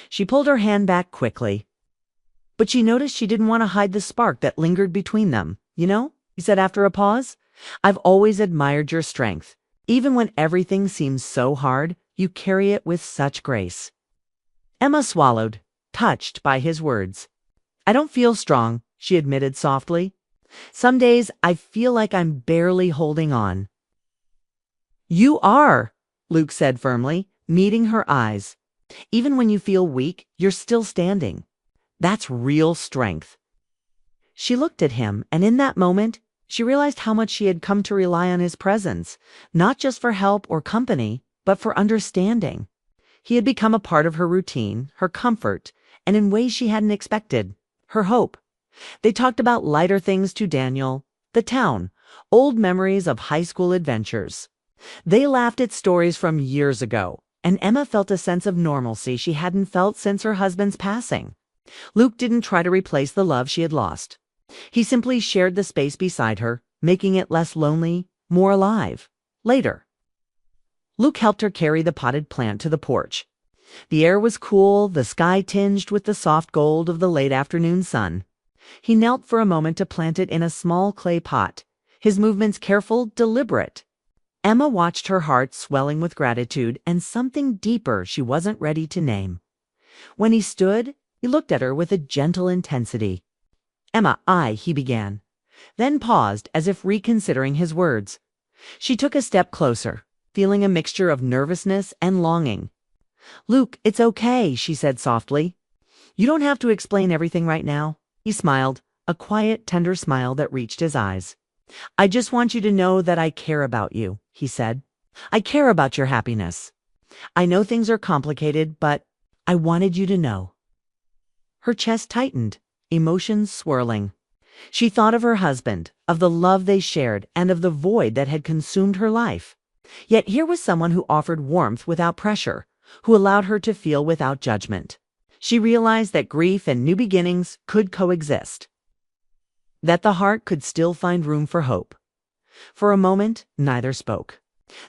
She pulled her hand back quickly. But she noticed she didn't want to hide the spark that lingered between them. "You know," he said after a pause, "I've always admired your strength. Even when everything seems so hard, you carry it with such grace." Emma swallowed, touched by his words. "I don't feel strong," she admitted softly. "Some days I feel like I'm barely holding on." "You are," Luke said firmly, meeting her eyes. "Even when you feel weak, you're still standing. That's real strength." She looked at him, and in that moment, she realized how much she had come to rely on his presence, not just for help or company, but for understanding. He had become a part of her routine, her comfort, and in ways she hadn't expected, her hope. They talked about lighter things to Daniel, the town, old memories of high school adventures. They laughed at stories from years ago, and Emma felt a sense of normalcy she hadn't felt since her husband's passing. Luke didn't try to replace the love she had lost. He simply shared the space beside her, making it less lonely, more alive. Later, Luke helped her carry the potted plant to the porch. The air was cool, the sky tinged with the soft gold of the late afternoon sun. He knelt for a moment to plant it in a small clay pot, his movements careful, deliberate. Emma watched, her heart swelling with gratitude and something deeper she wasn't ready to name. When he stood, he looked at her with a gentle intensity. "Emma, he began, then paused as if reconsidering his words. She took a step closer, feeling a mixture of nervousness and longing. "Luke, it's okay," she said softly. "You don't have to explain everything right now." He smiled, a quiet, tender smile that reached his eyes. "I just want you to know that I care about you," he said. "I care about your happiness. I know things are complicated, but I wanted you to know." Her chest tightened, emotions swirling. She thought of her husband, of the love they shared, and of the void that had consumed her life. Yet here was someone who offered warmth without pressure, who allowed her to feel without judgment. She realized that grief and new beginnings could coexist, that the heart could still find room for hope. For a moment, neither spoke.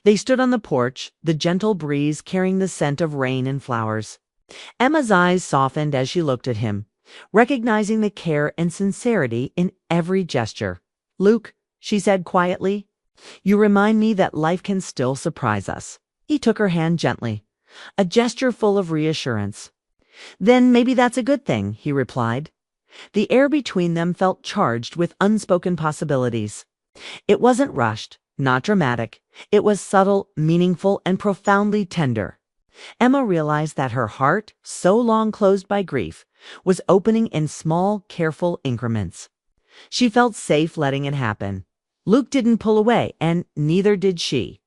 They stood on the porch, the gentle breeze carrying the scent of rain and flowers. Emma's eyes softened as she looked at him, recognizing the care and sincerity in every gesture. "Luke," she said quietly, "you remind me that life can still surprise us." He took her hand gently, a gesture full of reassurance. "Then maybe that's a good thing," he replied. The air between them felt charged with unspoken possibilities. It wasn't rushed, not dramatic. It was subtle, meaningful, and profoundly tender. Emma realized that her heart, so long closed by grief, was opening in small, careful increments. She felt safe letting it happen. Luke didn't pull away, and neither did she.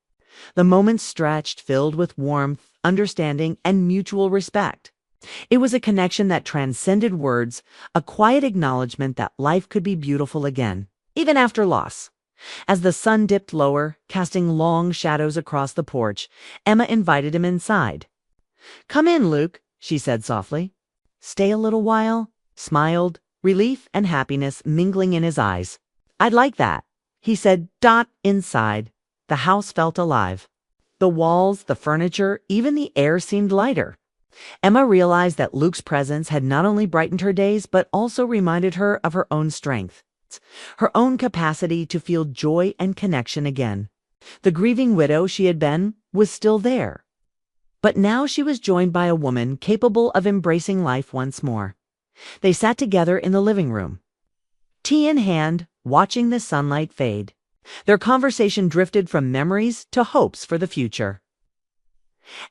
The moment stretched, filled with warmth, understanding, and mutual respect. It was a connection that transcended words, a quiet acknowledgement that life could be beautiful again, even after loss. As the sun dipped lower, casting long shadows across the porch, Emma invited him inside. "Come in, Luke," she said softly. "Stay a little while?" Smiled, relief and happiness mingling in his eyes. "I'd like that," he said. Inside, the house felt alive. The walls, the furniture, even the air seemed lighter. Emma realized that Luke's presence had not only brightened her days, but also reminded her of her own strength, her own capacity to feel joy and connection again. The grieving widow she had been was still there. But now she was joined by a woman capable of embracing life once more. They sat together in the living room, tea in hand, watching the sunlight fade. Their conversation drifted from memories to hopes for the future.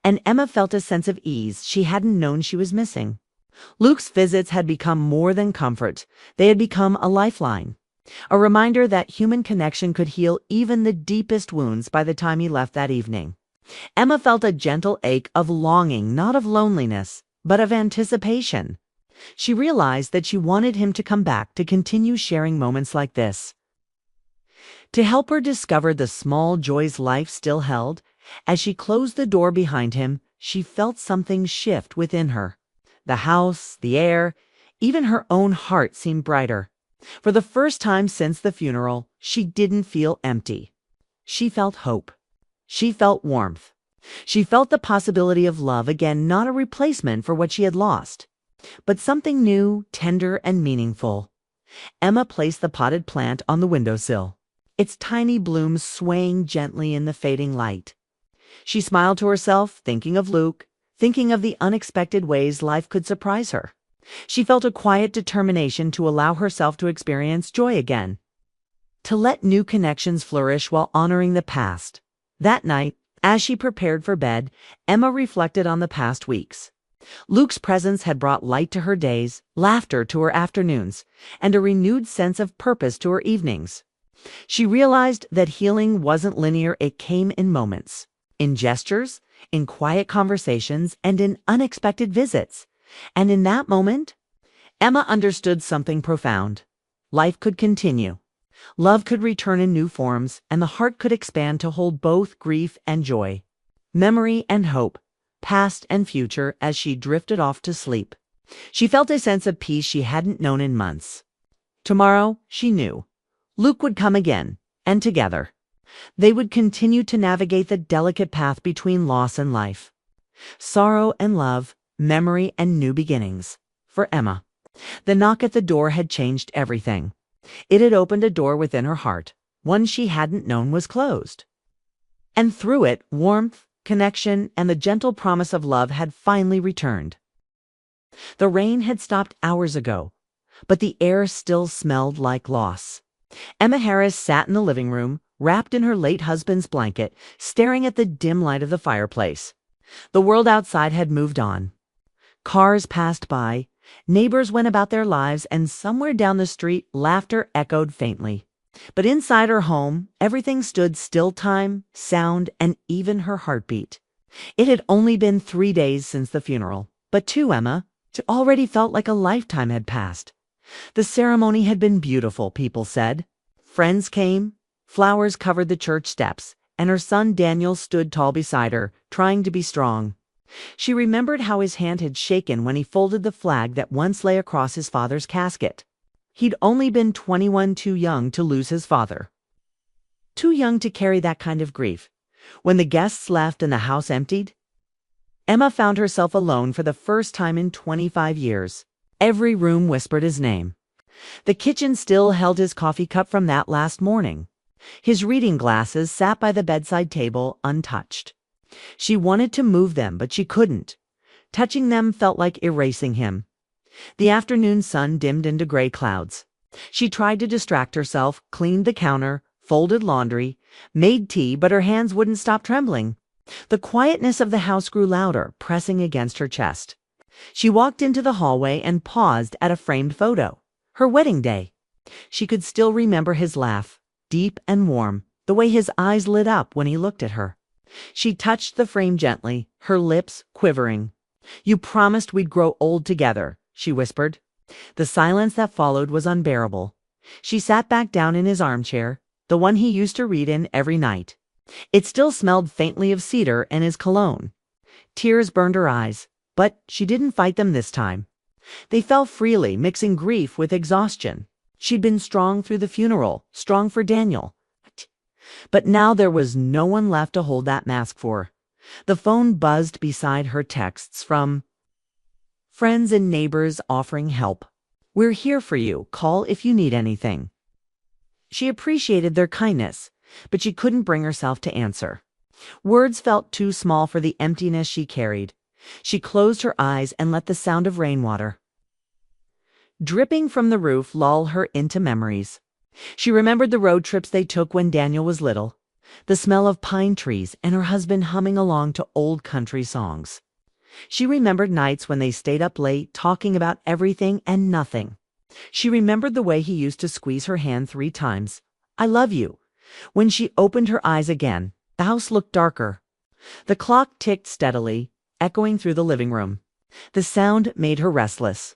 And Emma felt a sense of ease she hadn't known she was missing. Luke's visits had become more than comfort. They had become a lifeline, a reminder that human connection could heal even the deepest wounds by the time he left that evening. Emma felt a gentle ache of longing, not of loneliness, but of anticipation. She realized that she wanted him to come back to continue sharing moments like this. To help her discover the small joys life still held, as she closed the door behind him, she felt something shift within her. The house, the air, even her own heart seemed brighter. For the first time since the funeral, she didn't feel empty. She felt hope. She felt warmth. She felt the possibility of love again, not a replacement for what she had lost, but something new, tender, and meaningful. Emma placed the potted plant on the windowsill, its tiny blooms swaying gently in the fading light. She smiled to herself, thinking of Luke, thinking of the unexpected ways life could surprise her. She felt a quiet determination to allow herself to experience joy again, to let new connections flourish while honoring the past. That night, as she prepared for bed, Emma reflected on the past weeks. Luke's presence had brought light to her days, laughter to her afternoons, and a renewed sense of purpose to her evenings. She realized that healing wasn't linear, it came in moments, in gestures, in quiet conversations, and in unexpected visits. And in that moment, Emma understood something profound. Life could continue. Love could return in new forms, and the heart could expand to hold both grief and joy, memory and hope, past and future. As she drifted off to sleep, she felt a sense of peace she hadn't known in months. Tomorrow, she knew, Luke would come again, and together, they would continue to navigate the delicate path between loss and life, sorrow and love, memory and new beginnings. For Emma, the knock at the door had changed everything. It had opened a door within her heart, one she hadn't known was closed. And through it, warmth, connection, and the gentle promise of love had finally returned. The rain had stopped hours ago, but the air still smelled like loss. Emma Harris sat in the living room, wrapped in her late husband's blanket, staring at the dim light of the fireplace. The world outside had moved on. Cars passed by, neighbors went about their lives, and somewhere down the street, laughter echoed faintly. But inside her home, everything stood still: time, sound, and even her heartbeat. It had only been 3 days since the funeral, but to Emma, it already felt like a lifetime had passed. The ceremony had been beautiful, people said. Friends came, flowers covered the church steps, and her son Daniel stood tall beside her, trying to be strong. She remembered how his hand had shaken when he folded the flag that once lay across his father's casket. He'd only been 21, too young to lose his father. Too young to carry that kind of grief. When the guests left and the house emptied, Emma found herself alone for the first time in 25 years. Every room whispered his name. The kitchen still held his coffee cup from that last morning. His reading glasses sat by the bedside table, untouched. She wanted to move them, but she couldn't. Touching them felt like erasing him. The afternoon sun dimmed into gray clouds. She tried to distract herself, cleaned the counter, folded laundry, made tea, but her hands wouldn't stop trembling. The quietness of the house grew louder, pressing against her chest. She walked into the hallway and paused at a framed photo. Her wedding day. She could still remember his laugh, deep and warm, the way his eyes lit up when he looked at her. She touched the frame gently, her lips quivering. "You promised we'd grow old together," she whispered. The silence that followed was unbearable. She sat back down in his armchair, the one he used to read in every night. It still smelled faintly of cedar and his cologne. Tears burned her eyes, but she didn't fight them this time. They fell freely, mixing grief with exhaustion. She'd been strong through the funeral, strong for Daniel. But now there was no one left to hold that mask for. The phone buzzed beside her, texts from friends and neighbors offering help. "We're here for you. Call if you need anything." She appreciated their kindness, but she couldn't bring herself to answer. Words felt too small for the emptiness she carried. She closed her eyes and let the sound of rainwater dripping from the roof lull her into memories. She remembered the road trips they took when Daniel was little, the smell of pine trees, and her husband humming along to old country songs. She remembered nights when they stayed up late talking about everything and nothing. She remembered the way he used to squeeze her hand 3 times. "I love you." When she opened her eyes again, the house looked darker. The clock ticked steadily, echoing through the living room. The sound made her restless.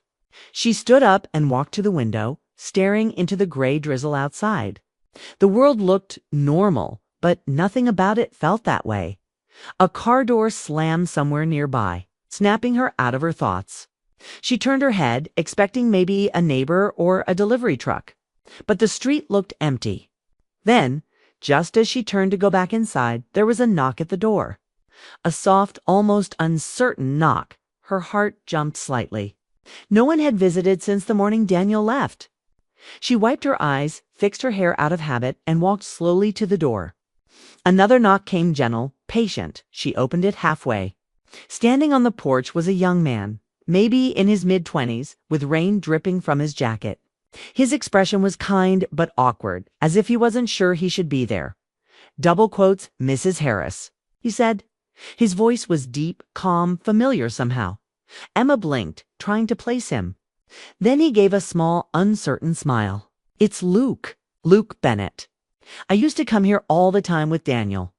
She stood up and walked to the window, staring into the gray drizzle outside. The world looked normal, but nothing about it felt that way. A car door slammed somewhere nearby, snapping her out of her thoughts. She turned her head, expecting maybe a neighbor or a delivery truck. But the street looked empty. Then, just as she turned to go back inside, there was a knock at the door. A soft, almost uncertain knock. Her heart jumped slightly. No one had visited since the morning Daniel left. She wiped her eyes, fixed her hair out of habit, and walked slowly to the door. Another knock came, gentle, patient. She opened it halfway. Standing on the porch was a young man, maybe in his mid-20s, with rain dripping from his jacket. His expression was kind but awkward, as if he wasn't sure he should be there. "Double quotes, Mrs. Harris," he said. His voice was deep, calm, familiar somehow. Emma blinked, trying to place him. Then he gave a small, uncertain smile. "It's Luke. Luke Bennett. I used to come here all the time with Daniel."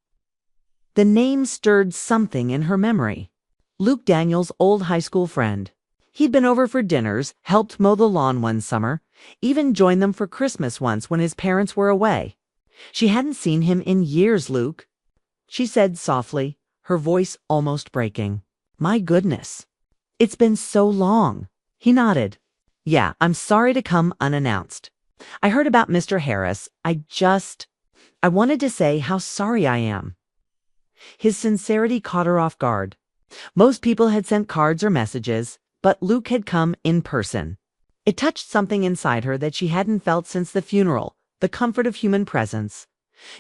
The name stirred something in her memory. Luke, Daniel's old high school friend. He'd been over for dinners, helped mow the lawn one summer, even joined them for Christmas once when his parents were away. She hadn't seen him in years, Luke, she said softly, her voice almost breaking. "My goodness. It's been so long." He nodded. "Yeah, I'm sorry to come unannounced. I heard about Mr. Harris. I wanted to say how sorry I am." His sincerity caught her off guard. Most people had sent cards or messages, but Luke had come in person. It touched something inside her that she hadn't felt since the funeral, the comfort of human presence.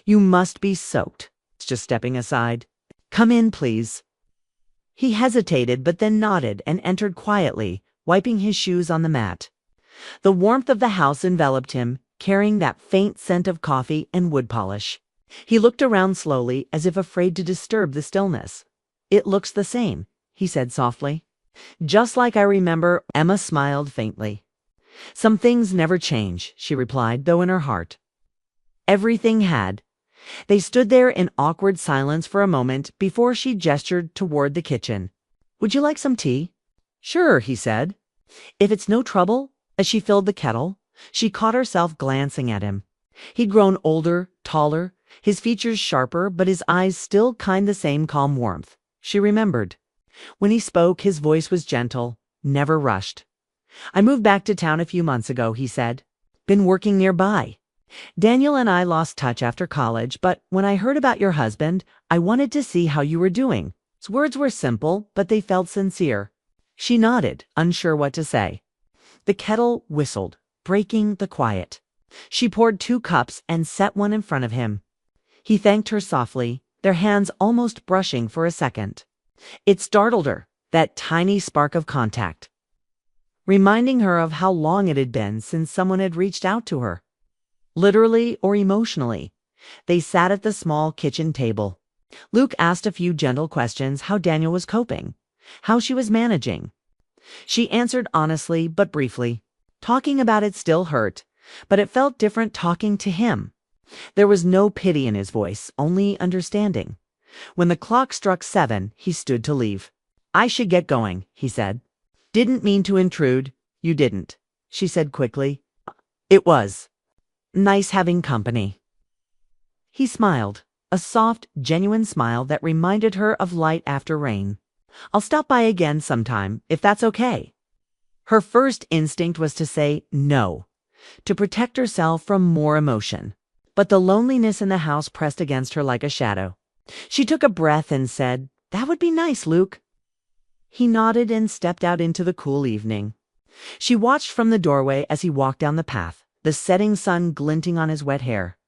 "You must be soaked," just stepping aside. "Come in, please." He hesitated, but then nodded and entered quietly, wiping his shoes on the mat. The warmth of the house enveloped him, carrying that faint scent of coffee and wood polish. He looked around slowly, as if afraid to disturb the stillness. "It looks the same," he said softly. "Just like I remember." Emma smiled faintly. "Some things never change," she replied, though in her heart everything had. They stood there in awkward silence for a moment before she gestured toward the kitchen. "Would you like some tea?" "Sure," he said. "If it's no trouble." As she filled the kettle, she caught herself glancing at him. He'd grown older, taller, his features sharper, but his eyes still the same calm warmth. She remembered. When he spoke, his voice was gentle, never rushed. "I moved back to town a few months ago," he said. "Been working nearby. Daniel and I lost touch after college, but when I heard about your husband, I wanted to see how you were doing." His words were simple, but they felt sincere. She nodded, unsure what to say. The kettle whistled, breaking the quiet. She poured 2 cups and set one in front of him. He thanked her softly, their hands almost brushing for a second. It startled her, that tiny spark of contact, reminding her of how long it had been since someone had reached out to her, literally or emotionally. They sat at the small kitchen table. Luke asked a few gentle questions: how Daniel was coping, how she was managing. She answered honestly but briefly. Talking about it still hurt, but it felt different talking to him. There was no pity in his voice, only understanding. When the clock struck 7, he stood to leave. "I should get going," he said. "Didn't mean to intrude." "You didn't," she said quickly. "It was nice having company." He smiled, a soft, genuine smile that reminded her of light after rain. "I'll stop by again sometime, if that's okay." Her first instinct was to say no, to protect herself from more emotion. But the loneliness in the house pressed against her like a shadow. She took a breath and said, "That would be nice, Luke." He nodded and stepped out into the cool evening. She watched from the doorway as he walked down the path, the setting sun glinting on his wet hair.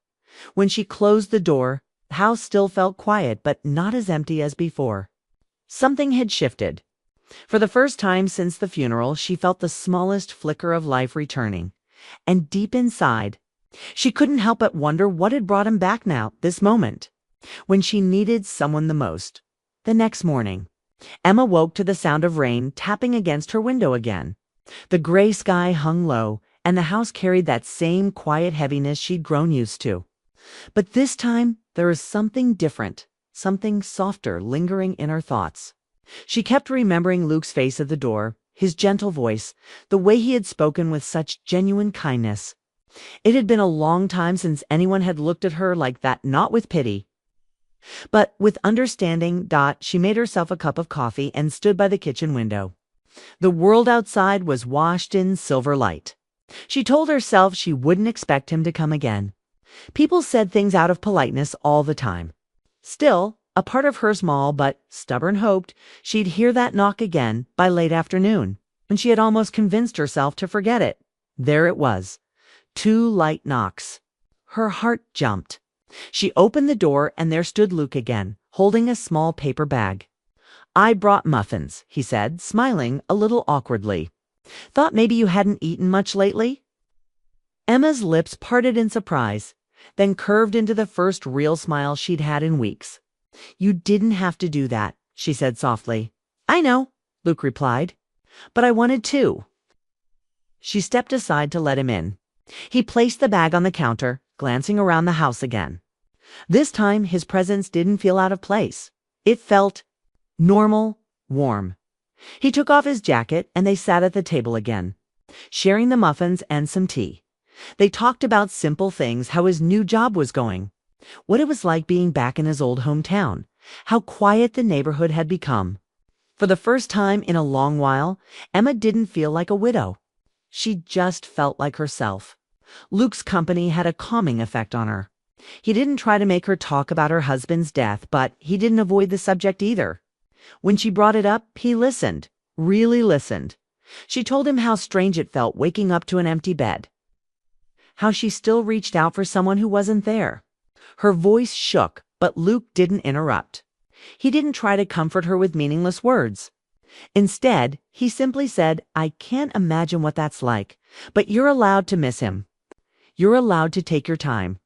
When she closed the door, the house still felt quiet, but not as empty as before. Something had shifted. For the first time since the funeral, she felt the smallest flicker of life returning. And deep inside, she couldn't help but wonder what had brought him back now, this moment, when she needed someone the most. The next morning, Emma woke to the sound of rain tapping against her window again. The gray sky hung low, and the house carried that same quiet heaviness she'd grown used to. But this time, there was something different, something softer lingering in her thoughts. She kept remembering Luke's face at the door, his gentle voice, the way he had spoken with such genuine kindness. It had been a long time since anyone had looked at her like that, not with pity, but with understanding. She made herself a cup of coffee and stood by the kitchen window. The world outside was washed in silver light. She told herself she wouldn't expect him to come again. People said things out of politeness all the time. Still, a part of her small but stubborn hoped she'd hear that knock again by late afternoon, and she had almost convinced herself to forget it. There it was. 2 light knocks. Her heart jumped. She opened the door, and there stood Luke again, holding a small paper bag. "I brought muffins," he said, smiling a little awkwardly. "Thought maybe you hadn't eaten much lately?" Emma's lips parted in surprise, then curved into the first real smile she'd had in weeks. "You didn't have to do that," she said softly. "I know," Luke replied, "but I wanted to." She stepped aside to let him in. He placed the bag on the counter, glancing around the house again. This time, his presence didn't feel out of place. It felt normal, warm. He took off his jacket, and they sat at the table again, sharing the muffins and some tea. They talked about simple things, how his new job was going, what it was like being back in his old hometown, how quiet the neighborhood had become. For the first time in a long while, Emma didn't feel like a widow. She just felt like herself. Luke's company had a calming effect on her. He didn't try to make her talk about her husband's death, but he didn't avoid the subject either. When she brought it up, he listened, really listened. She told him how strange it felt waking up to an empty bed, how she still reached out for someone who wasn't there. Her voice shook, but Luke didn't interrupt. He didn't try to comfort her with meaningless words. Instead, he simply said, "I can't imagine what that's like, but you're allowed to miss him. You're allowed to take your time."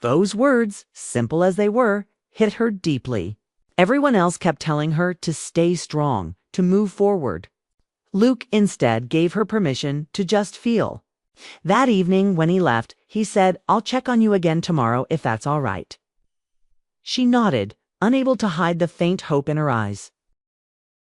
Those words, simple as they were, hit her deeply. Everyone else kept telling her to stay strong, to move forward. Luke instead gave her permission to just feel. That evening, when he left, he said, "I'll check on you again tomorrow if that's all right." She nodded, unable to hide the faint hope in her eyes.